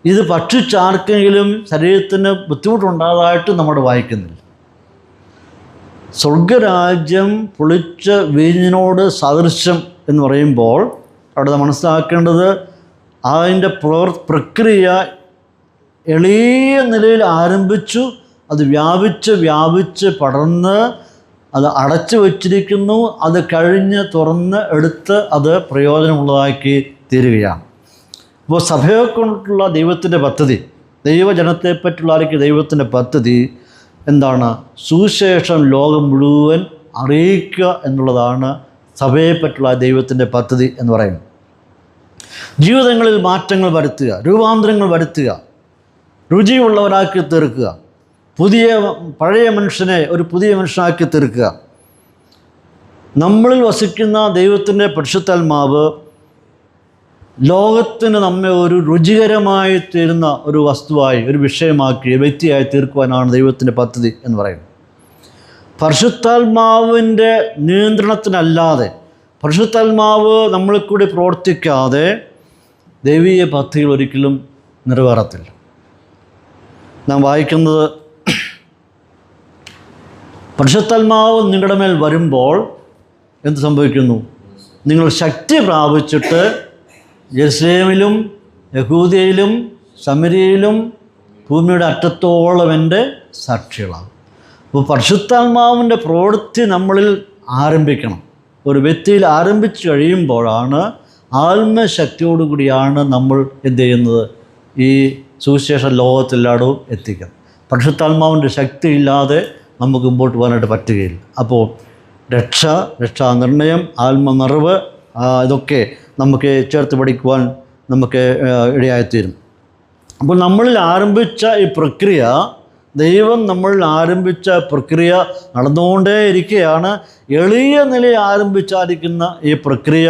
ഇത് ഭക്ഷിച്ചാർക്കെങ്കിലും ശരീരത്തിന് ബുദ്ധിമുട്ടുണ്ടാകാതായിട്ട് നമ്മൾ വായിക്കുന്നില്ല. സ്വർഗരാജ്യം പുളിച്ച വീഞ്ഞിനോട് സദൃശ്യം എന്ന് പറയുമ്പോൾ അവിടെ മനസ്സിലാക്കേണ്ടത് അതിൻ്റെ പ്രക്രിയ എളിയ നിലയിൽ ആരംഭിച്ചു. അത് വ്യാപിച്ച് പടർന്ന് അത് അടച്ചു വച്ചിരിക്കുന്നു. അത് കഴിഞ്ഞ് തുറന്ന് എടുത്ത് അത് പ്രയോജനമുള്ളതാക്കി തീരുകയാണ്. അപ്പോൾ സഭയെ കൊണ്ടുള്ള ദൈവത്തിൻ്റെ പദ്ധതി, ദൈവജനത്തെപ്പറ്റുള്ളവർക്ക് ദൈവത്തിൻ്റെ പദ്ധതി എന്താണ്? സുവിശേഷം ലോകം മുഴുവൻ അറിയിക്കുക എന്നുള്ളതാണ് സഭയെപ്പറ്റുള്ള ദൈവത്തിൻ്റെ പദ്ധതി എന്ന് പറയുന്നത്. ജീവിതങ്ങളിൽ മാറ്റങ്ങൾ വരുത്തുക, രൂപാന്തരങ്ങൾ വരുത്തുക, രുചിയുള്ളവരാക്കി തീർക്കുക, പഴയ മനുഷ്യനെ ഒരു പുതിയ മനുഷ്യനാക്കി തീർക്കുക. നമ്മളിൽ വസിക്കുന്ന ദൈവത്തിൻ്റെ പരിശുദ്ധാത്മാവ് ലോകത്തിന് നമ്മെ ഒരു രുചികരമായി തീരുന്ന ഒരു വസ്തുവായി, ഒരു വിഷയമാക്കി, വ്യക്തിയായി തീർക്കുവാനാണ് ദൈവത്തിൻ്റെ പദ്ധതി എന്ന് പറയുന്നത്. പരിശുദ്ധാത്മാവിൻ്റെ നിയന്ത്രണത്തിനല്ലാതെ, പരിശുദ്ധാത്മാവ് നമ്മളിൽ കൂടി പ്രവർത്തിക്കാതെ ദൈവീയ പദ്ധതികൾ ഒരിക്കലും നിറവേറത്തില്ല. നാം വായിക്കുന്നത്, പരിശുദ്ധാത്മാവ് നിങ്ങളുടെ മേൽ വരുമ്പോൾ എന്ത് സംഭവിക്കുന്നു? നിങ്ങൾ ശക്തി പ്രാപിച്ചിട്ട് യെരുശലേമിലും യഹൂദയിലും ശമര്യയിലും ഭൂമിയുടെ അറ്റത്തോളം എൻ്റെ സാക്ഷികളാണ്. അപ്പോൾ പരിശുദ്ധാത്മാവിൻ്റെ പ്രവൃത്തി നമ്മളിൽ ആരംഭിക്കണം. ഒരു വ്യക്തിയിൽ ആരംഭിച്ചു കഴിയുമ്പോഴാണ് ആത്മശക്തിയോടുകൂടിയാണ് നമ്മൾ എന്ത് ചെയ്യുന്നത്? ഈ സുവിശേഷ ലോകത്തെല്ലായിടവും എത്തിക്കണം. പരിശുദ്ധാത്മാവിൻ്റെ ശക്തിയില്ലാതെ നമുക്ക് മുമ്പോട്ട് പോകാനായിട്ട് പറ്റുകയില്ല. അപ്പോൾ രക്ഷാനിർണയം, ആത്മനിറവ്, ഇതൊക്കെ നമുക്ക് ചേർത്ത് പഠിക്കുവാൻ നമുക്ക് ഇടയായിത്തീരും. അപ്പോൾ നമ്മളിൽ ആരംഭിച്ച ഈ പ്രക്രിയ, ദൈവം നമ്മളിൽ ആരംഭിച്ച പ്രക്രിയ നടന്നുകൊണ്ടേ ഇരിക്കുകയാണ്. എളിയ നിലയിൽ ആരംഭിച്ചായിരിക്കുന്ന ഈ പ്രക്രിയ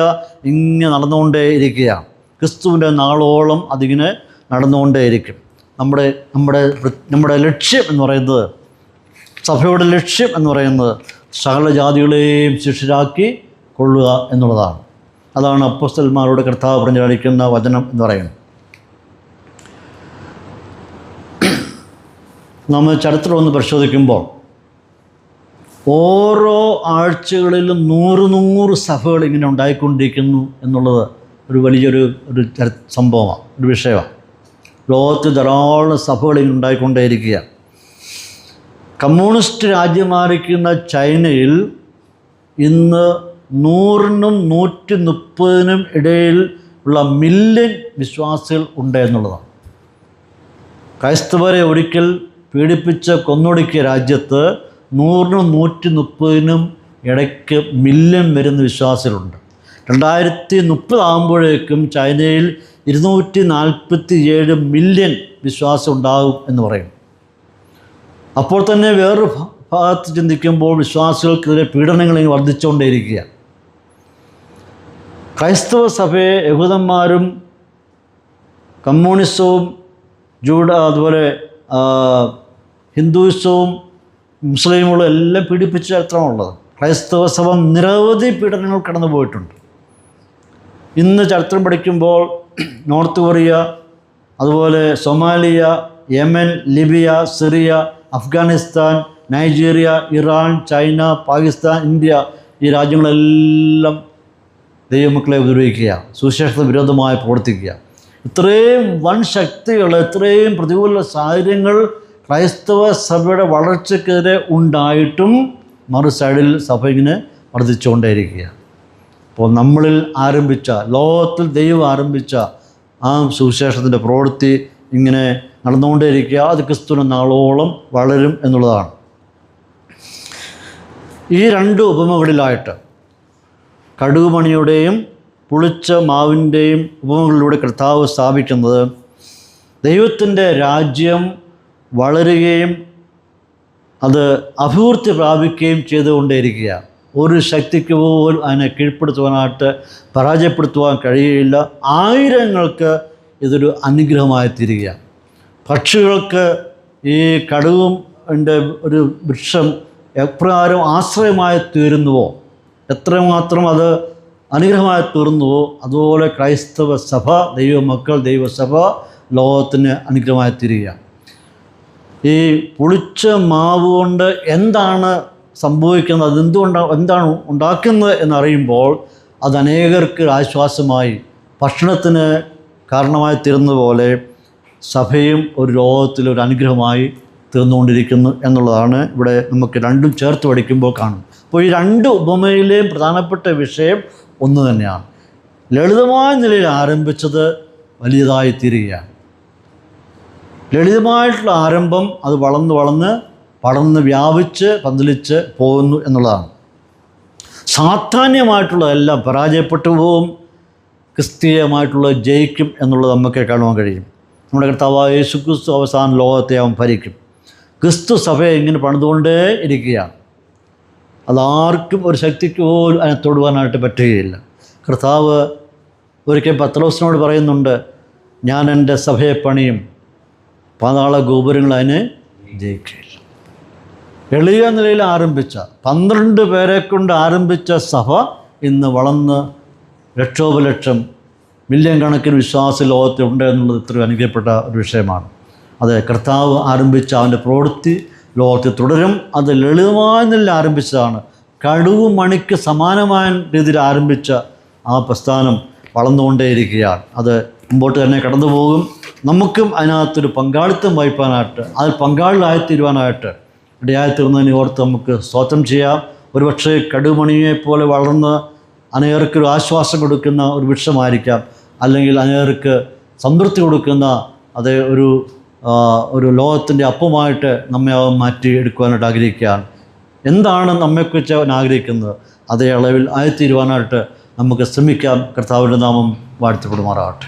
ഇങ്ങനെ നടന്നുകൊണ്ടേ ഇരിക്കുകയാണ്. ക്രിസ്തുവിൻ്റെ നാളോളം അതിങ്ങനെ നടന്നുകൊണ്ടേയിരിക്കും. നമ്മുടെ ലക്ഷ്യം എന്ന് പറയുന്നത്, സഭയുടെ ലക്ഷ്യം എന്ന് പറയുന്നത് സകല ജാതികളെയും ശിഷ്യരാക്കി കൊള്ളുക എന്നുള്ളതാണ്. അതാണ് അപ്പോസ്തലന്മാരോട് കർത്താവ് പറഞ്ഞിരിക്കുന്ന വചനം എന്ന് പറയുന്നത്. നമ്മൾ ചരിത്രം ഒന്ന് പരിശോധിക്കുമ്പോൾ ഓരോ ആഴ്ചകളിലും 100 സഭകൾ ഇങ്ങനെ ഉണ്ടായിക്കൊണ്ടിരിക്കുന്നു എന്നുള്ളത് ഒരു വലിയൊരു സംഭവമാണ്, ഒരു വിഷയമാണ്. ലോകത്ത് ധാരാളം സഭകൾ ഇങ്ങനെ ഉണ്ടായിക്കൊണ്ടേയിരിക്കുക. കമ്മ്യൂണിസ്റ്റ് രാജ്യമായിരിക്കുന്ന ചൈനയിൽ ഇന്ന് 100-നും 130-നും ഇടയിൽ ഉള്ള മില്യൺ വിശ്വാസികൾ ഉണ്ട് എന്നുള്ളതാണ്. ക്രൈസ്തവരെ ഒരിക്കൽ പീഡിപ്പിച്ച് കൊന്നൊടുക്കിയ രാജ്യത്ത് 100-നും 130-നും ഇടയ്ക്ക് മില്യൺ വരുന്ന വിശ്വാസികളുണ്ട്. 2030 ആകുമ്പോഴേക്കും ചൈനയിൽ 247 മില്യൺ വിശ്വാസം ഉണ്ടാകും എന്ന് പറയും. അപ്പോൾ തന്നെ വേറൊരു ഭാഗത്ത് ചിന്തിക്കുമ്പോൾ വിശ്വാസികൾക്കെതിരെ പീഡനങ്ങൾ വർദ്ധിച്ചുകൊണ്ടേയിരിക്കുക. ക്രൈസ്തവ സഭയെ യഹൂദന്മാരും കമ്മ്യൂണിസവും അതുപോലെ ഹിന്ദുയിസവും മുസ്ലിമുകളും എല്ലാം പീഡിപ്പിച്ച ചരിത്രമാണുള്ളത്. ക്രൈസ്തവ സഭ നിരവധി പീഡനങ്ങൾ കടന്നു പോയിട്ടുണ്ട്. ഇന്ന് ചരിത്രം പഠിക്കുമ്പോൾ നോർത്ത് കൊറിയ, അതുപോലെ Somalia, Yemen, Libya, Syria, Afghanistan, Nigeria, Iran, China, Pakistan, India, ഈ രാജ്യങ്ങളെല്ലാം ദൈവമക്കളെ ഉപദ്രവിക്കുക, സുവിശേഷത്തിന് വിരോധമായി പ്രവർത്തിക്കുക. ഇത്രയും വൻ ശക്തികൾ, ഇത്രയും പ്രതികൂല സാഹചര്യങ്ങൾ ക്രൈസ്തവ സഭയുടെ വളർച്ചയ്ക്കെതിരെ ഉണ്ടായിട്ടും മറു സൈഡിൽ സഭ ഇങ്ങനെ വർദ്ധിച്ചുകൊണ്ടേയിരിക്കുക. അപ്പോൾ നമ്മളിൽ ആരംഭിച്ച, ലോകത്തിൽ ദൈവം ആരംഭിച്ച ആ സുവിശേഷത്തിൻ്റെ പ്രവൃത്തി ഇങ്ങനെ നടന്നുകൊണ്ടേയിരിക്കുക. അത് ക്രിസ്തുവിന് നാളോളം വളരും എന്നുള്ളതാണ്. ഈ 2 ഉപമകളിലായിട്ട്, കടുകുമണിയുടെയും പുളിച്ച മാവിൻ്റെയും ഉപമകളിലൂടെ കർത്താവ് സ്ഥാപിക്കുന്നത് ദൈവത്തിൻ്റെ രാജ്യം വളരുകയും അത് അഭിവൃദ്ധി പ്രാപിക്കുകയും ചെയ്തുകൊണ്ടേയിരിക്കുക. ഒരു ശക്തിക്ക് പോലും അതിനെ കീഴ്പ്പെടുത്തുവാനായിട്ട്, പരാജയപ്പെടുത്തുവാൻ കഴിയുകയില്ല. ആയിരങ്ങൾക്ക് ഇതൊരു അനുഗ്രഹമായി തീരുക. പക്ഷികൾക്ക് ഈ കടുകിൻ്റെ ഒരു വൃക്ഷം എപ്രകാരം ആശ്രയമായി തീരുന്നുവോ, എത്രമാത്രം അത് അനുഗ്രഹമായി തീർന്നുവോ, അതുപോലെ ക്രൈസ്തവ സഭ, ദൈവമക്കൾ, ദൈവസഭ ലോകത്തിന് അനുഗ്രഹമായി തീരുക. ഈ പുളിച്ച മാവ് കൊണ്ട് എന്താണ് സംഭവിക്കുന്നത്, എന്താണ് ഉണ്ടാക്കുന്നത് എന്നറിയുമ്പോൾ അത് അനേകർക്ക് ആശ്വാസമായി, ഭക്ഷണത്തിന് കാരണമായി തീർന്നതുപോലെ സഭയും ഒരു ലോകത്തിലൊരു അനുഗ്രഹമായി തീർന്നുകൊണ്ടിരിക്കുന്നു എന്നുള്ളതാണ് ഇവിടെ നമുക്ക് രണ്ടും ചേർത്ത് പഠിക്കുമ്പോൾ കാണും. അപ്പോൾ ഈ രണ്ട് ഉപമയിലെയും പ്രധാനപ്പെട്ട വിഷയം ഒന്ന് തന്നെയാണ്. ലളിതമായ നിലയിൽ ആരംഭിച്ചത് വലിയതായി തീരുകയാണ്. ലളിതമായിട്ടുള്ള ആരംഭം അത് വളർന്ന് വ്യാപിച്ച് പന്തലിച്ച് പോകുന്നു എന്നുള്ളതാണ്. സാധാന്യമായിട്ടുള്ളതെല്ലാം പരാജയപ്പെട്ടു പോവും, ക്രിസ്തീയമായിട്ടുള്ള ജയിക്കും എന്നുള്ളത് നമുക്ക് കാണുവാൻ കഴിയും. നമ്മുടെ കർത്താവായ യേശു ക്രിസ്തു അവസാന ലോകത്തെ അവൻ ഭരിക്കും. ക്രിസ്തു സഭയെ ഇങ്ങനെ പണിതുകൊണ്ടേ ഇരിക്കുകയാണ്. അതാർക്കും ഒരു ശക്തിക്ക് പോലും അതിനെ തൊടുവാനായിട്ട് പറ്റുകയില്ല. കർത്താവ് ഒരിക്കൽ പത്രോസിനോട് പറയുന്നുണ്ട്, ഞാൻ എൻ്റെ സഭയെ പണിയും, പാതാള ഗോപുരങ്ങൾ അതിനെ ജയിക്കുകയില്ല. എളിയ നിലയിൽ ആരംഭിച്ച 12 പേരെ കൊണ്ട് ആരംഭിച്ച സഭ ഇന്ന് വളർന്ന് ലക്ഷോപലക്ഷം മില്യൺ കണക്കിന് വിശ്വാസ ലോകത്തിലുണ്ട് എന്നുള്ളത് ഇത്രയും അനുഗ്രഹപ്പെട്ട ഒരു വിഷയമാണ്. അത് കർത്താവ് ആരംഭിച്ച അവൻ്റെ പ്രവൃത്തി ലോകത്തിൽ തുടരും. അത് ലളിതമായ നിലയിൽ ആരംഭിച്ചതാണ്. കടുകു മണിക്ക് സമാനമായ രീതിയിൽ ആരംഭിച്ച ആ പ്രസ്ഥാനം വളർന്നുകൊണ്ടേയിരിക്കുകയാണ്. അത് മുമ്പോട്ട് തന്നെ കടന്നു പോകും. നമുക്കും അതിനകത്തൊരു പങ്കാളിത്തം വഹിക്കാനായിട്ട്, അതിൽ പങ്കാളികളായിത്തീരുവാനായിട്ട് ഇടയായിത്തീർന്നതിനെ ഓർത്ത് നമുക്ക് സ്തോത്രം ചെയ്യാം. ഒരുപക്ഷെ കടുമണിയെപ്പോലെ വളർന്ന് അനേകർക്കൊരു ആശ്വാസം കൊടുക്കുന്ന ഒരു വൃക്ഷമായിരിക്കാം, അല്ലെങ്കിൽ അനേകർക്ക് സംതൃപ്തി കൊടുക്കുന്ന അതേ ഒരു ലോകത്തിൻ്റെ അപ്പമായിട്ട് നമ്മെ മാറ്റി എടുക്കുവാനായിട്ട് ആഗ്രഹിക്കുകയാണ്. എന്താണ് നമ്മെക്കുറിച്ച് അവൻ ആഗ്രഹിക്കുന്നത് അതേ അളവിൽ ആയിത്തീരുവാനായിട്ട് നമുക്ക് ശ്രമിക്കാം. കർത്താവിൻ്റെ നാമം വാഴ്ത്തപ്പെടുമാറാകട്ടെ.